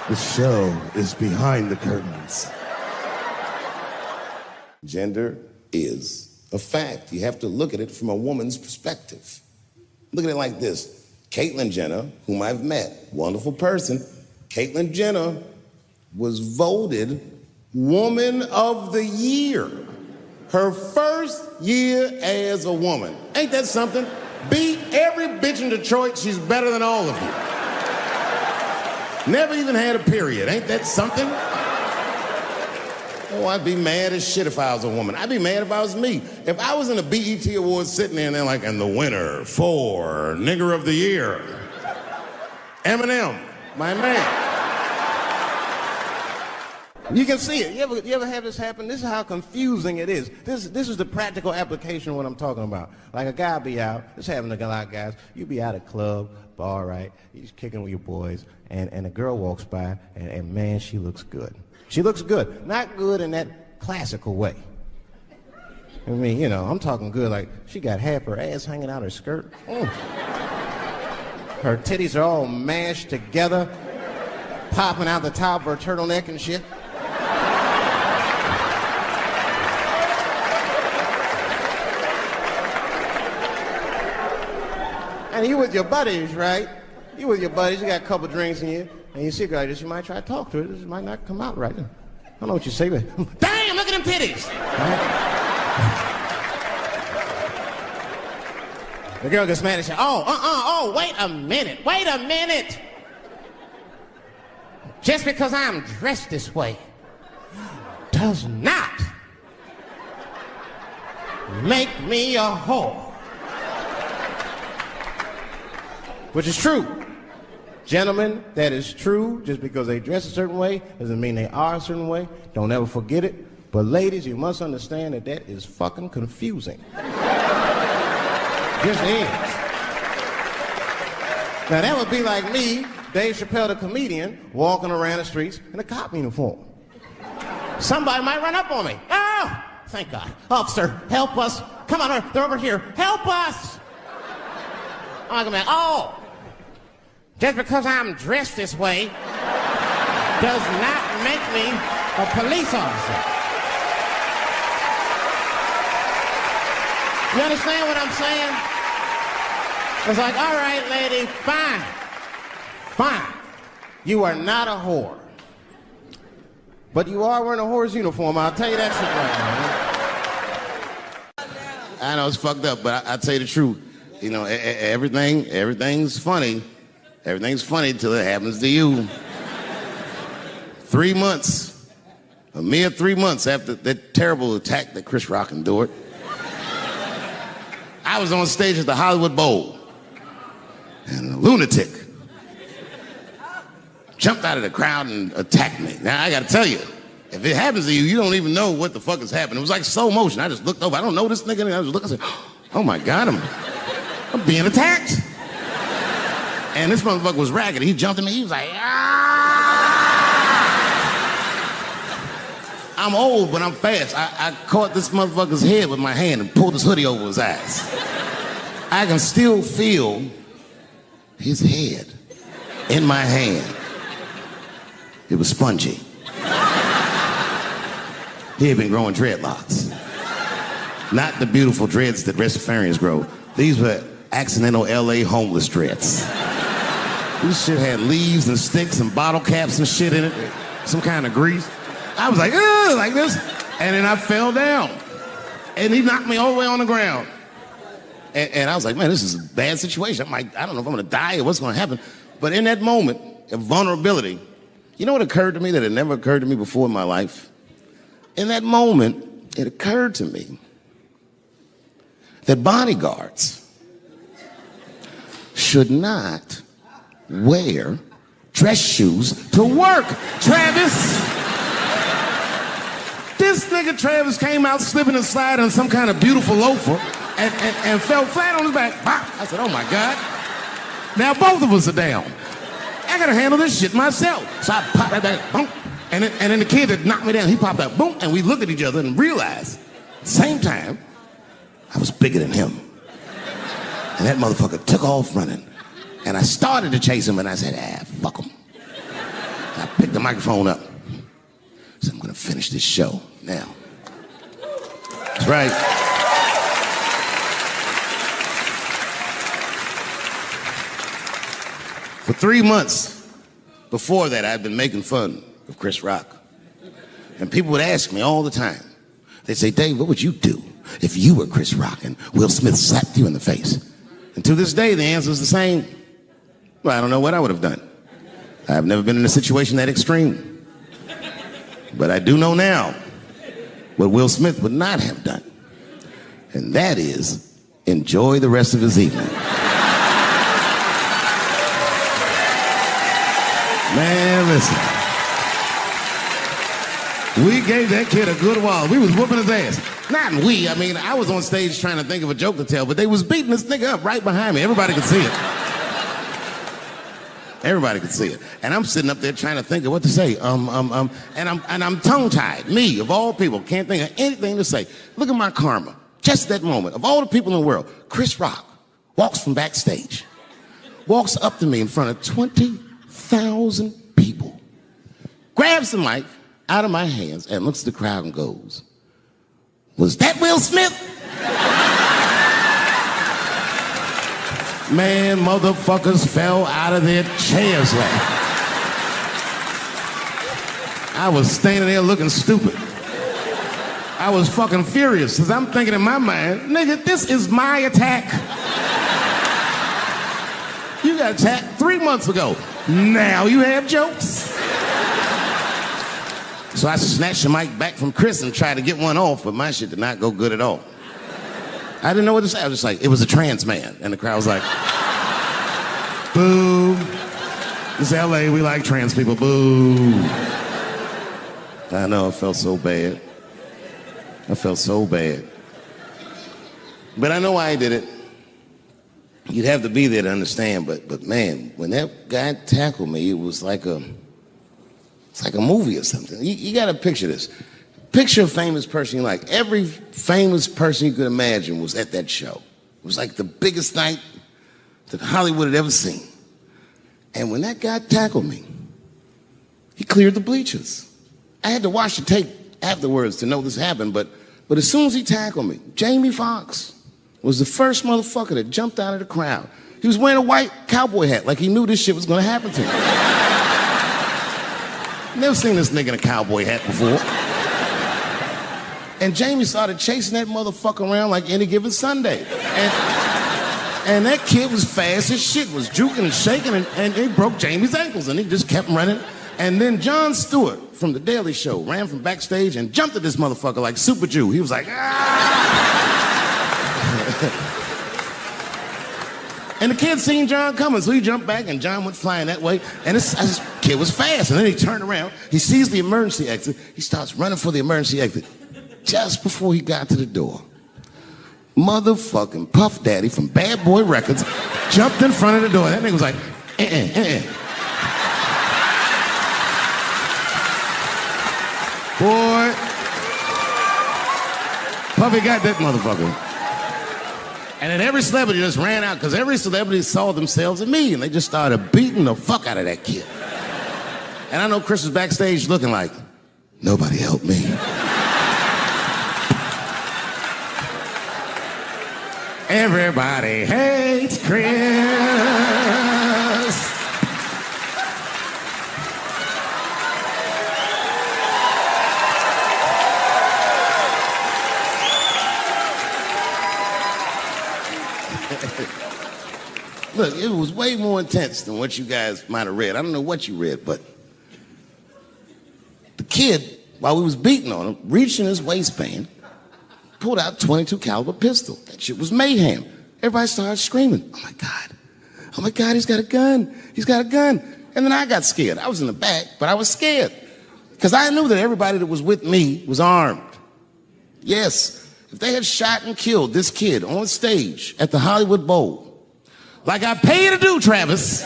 The show is behind the curtains. Gender is a fact. You have to look at it from a woman's perspective. Look at it like this. Caitlyn Jenner, whom I've met, wonderful person, Caitlyn Jenner was voted Woman of the Year. Her first year as a woman. Ain't that something? Beat every bitch in Detroit, she's better than all of you. Never even had a period. Ain't that something? Oh, I'd be mad as shit if I was a woman. I'd be mad if I was me. If I was in a BET Awards sitting there and they're like, and the winner for Nigger of the Year, Eminem, my man. You can see it. You ever have this happen? This is how confusing it is. This is the practical application of what I'm talking about. Like a guy be out, this happens to a lot of guys, you be out at a club, bar, right? You're just kicking with your boys, and a girl walks by, and man, she looks good. She looks good. Not good in that classical way. I mean, you know, I'm talking good, like she got half her ass hanging out her skirt. Her titties are all mashed together, popping out the top of her turtleneck and shit. And you with your buddies, right? You with your buddies, you got a couple drinks in you, and you see a girl like this, you might try to talk to her. This might not come out right. I don't know what you say, but damn, look at them titties! Right? The girl gets mad and says, oh, wait a minute. Just because I'm dressed this way does not make me a whore. which is true. Gentlemen, that is true. Just because they dress a certain way doesn't mean they are a certain way. Don't ever forget it. But ladies, you must understand that that is fucking confusing. Just is. Now that would be like me, Dave Chappelle the comedian, walking around the streets in a cop uniform. Somebody might run up on me. Oh, thank God. Officer, help us. Come on, they're over here. Help us. I'm like, oh, just because I'm dressed this way does not make me a police officer. You understand what I'm saying? It's like, all right, lady, fine. Fine. You are not a whore. But you are wearing a whore's uniform. I'll tell you that shit right now. I know it's fucked up, but I tell you the truth. You know, everything's funny. Everything's funny till it happens to you. 3 months, a mere 3 months after that terrible attack that Chris Rock endured, I was on stage at the Hollywood Bowl, and a lunatic jumped out of the crowd and attacked me. Now, I gotta tell you, if it happens to you, you don't even know what the fuck is happening. It was like slow motion. I just looked over. I don't know this nigga. And I was looking, I said, oh my God, I'm being attacked. And this motherfucker was ragged. He jumped at me. He was like, ah! I'm old, but I'm fast. I caught this motherfucker's head with my hand and pulled his hoodie over his eyes. I can still feel his head in my hand. It was spongy. He had been growing dreadlocks. Not the beautiful dreads that Rastafarians grow. These were accidental LA homeless dreads. This shit had leaves and sticks and bottle caps and shit in it. Some kind of grease. I was like, ugh, like this. And then I fell down. And he knocked me all the way on the ground. And I was like, man, this is a bad situation. I'm like, I don't know if I'm gonna die or what's gonna happen. But in that moment of vulnerability, you know what occurred to me that had never occurred to me before in my life? In that moment, it occurred to me that bodyguards should not wear dress shoes to work, Travis. This nigga Travis came out slipping and sliding on some kind of beautiful loafer and fell flat on his back. I said, oh my God. Now both of us are down. I gotta handle this shit myself. So I popped that back, boom. And then the kid that knocked me down, he popped out, boom. And we looked at each other and realized, at the same time, I was bigger than him. And that motherfucker took off running. And I started to chase him, and I said, fuck him. And I picked the microphone up. I said, I'm gonna finish this show now. That's right. For 3 months before that, I'd been making fun of Chris Rock. And people would ask me all the time. They'd say, Dave, what would you do if you were Chris Rock and Will Smith slapped you in the face? And to this day, the answer is the same. Well, I don't know what I would have done. I've never been in a situation that extreme. But I do know now what Will Smith would not have done. And that is enjoy the rest of his evening. Man, listen. We gave that kid a good while. We was whooping his ass. Not we, I mean, I was on stage trying to think of a joke to tell, but they was beating this nigga up right behind me. Everybody could see it. Everybody could see it. And I'm sitting up there trying to think of what to say. And I'm tongue-tied. Me, of all people, can't think of anything to say. Look at my karma. Just that moment. Of all the people in the world, Chris Rock walks from backstage, walks up to me in front of 20,000 people, grabs the mic out of my hands and looks at the crowd and goes, was that Will Smith? Man, motherfuckers fell out of their chairs laughing. I was standing there looking stupid. I was fucking furious because I'm thinking in my mind, nigga, this is my attack. You got attacked 3 months ago. Now you have jokes. So I snatched the mic back from Chris and tried to get one off, but my shit did not go good at all. I didn't know what to say. I was just like, it was a trans man. And the crowd was like, Boo. This is LA, we like trans people. Boo. I know, I felt so bad. I felt so bad. But I know why he did it. You'd have to be there to understand, but man, when that guy tackled me, it was like it's like a movie or something. You gotta picture this. Picture a famous person you like. Every famous person you could imagine was at that show. It was like the biggest night that Hollywood had ever seen. And when that guy tackled me, he cleared the bleachers. I had to watch the tape afterwards to know this happened, but as soon as he tackled me, Jamie Foxx was the first motherfucker that jumped out of the crowd. He was wearing a white cowboy hat like he knew this shit was gonna happen to him. Never seen this nigga in a cowboy hat before. And Jamie started chasing that motherfucker around like any given Sunday. And that kid was fast as shit, was juking and shaking, and he broke Jamie's ankles, and he just kept running. And then Jon Stewart from The Daily Show ran from backstage and jumped at this motherfucker like Super Jew. He was like, ah! And the kid seen John coming, so he jumped back, and John went flying that way. And this kid was fast, and then he turned around. He sees the emergency exit. He starts running for the emergency exit. Just before he got to the door, motherfucking Puff Daddy from Bad Boy Records jumped in front of the door. That nigga was like, Boy, Puffy got that motherfucker. And then every celebrity just ran out because every celebrity saw themselves in me, and they just started beating the fuck out of that kid. And I know Chris was backstage looking like, nobody helped me. Everybody hates Chris. Look, it was way more intense than what you guys might have read. I don't know what you read, but the kid, while we was beating on him, reached in his waistband, pulled out a .22 caliber pistol. That shit was mayhem. Everybody started screaming, oh my God, he's got a gun, he's got a gun. And then I got scared. I was in the back, but I was scared because I knew that everybody that was with me was armed. Yes, if they had shot and killed this kid on stage at the Hollywood Bowl, like I pay you to do, Travis,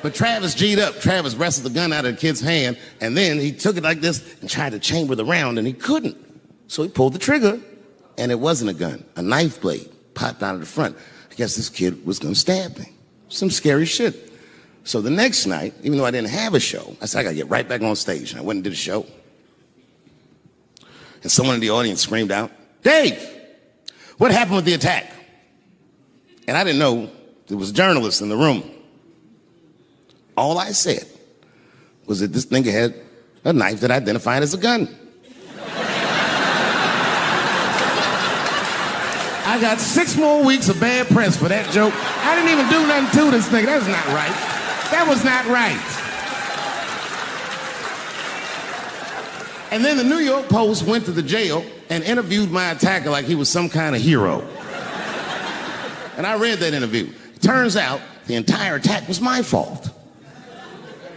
but Travis G'd up. Travis wrestled the gun out of the kid's hand, and then he took it like this and tried to chamber the round, and he couldn't. So he pulled the trigger, and it wasn't a gun. A knife blade popped out of the front. I guess this kid was gonna stab me. Some scary shit. So the next night, even though I didn't have a show, I said, I gotta get right back on stage. And I went and did a show. And someone in the audience screamed out, Dave, what happened with the attack? And I didn't know there was a journalist in the room. All I said was that this nigga had a knife that identified as a gun. I got 6 more weeks of bad press for that joke. I didn't even do nothing to this nigga. That was not right. That was not right. And then the New York Post went to the jail and interviewed my attacker like he was some kind of hero. And I read that interview. It turns out the entire attack was my fault.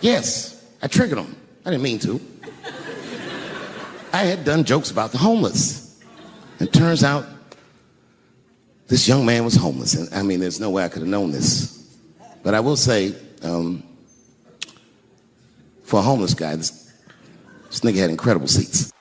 Yes, I triggered him. I didn't mean to. I had done jokes about the homeless. It turns out this young man was homeless. And I mean, there's no way I could have known this. But I will say, for a homeless guy, this nigga had incredible seats.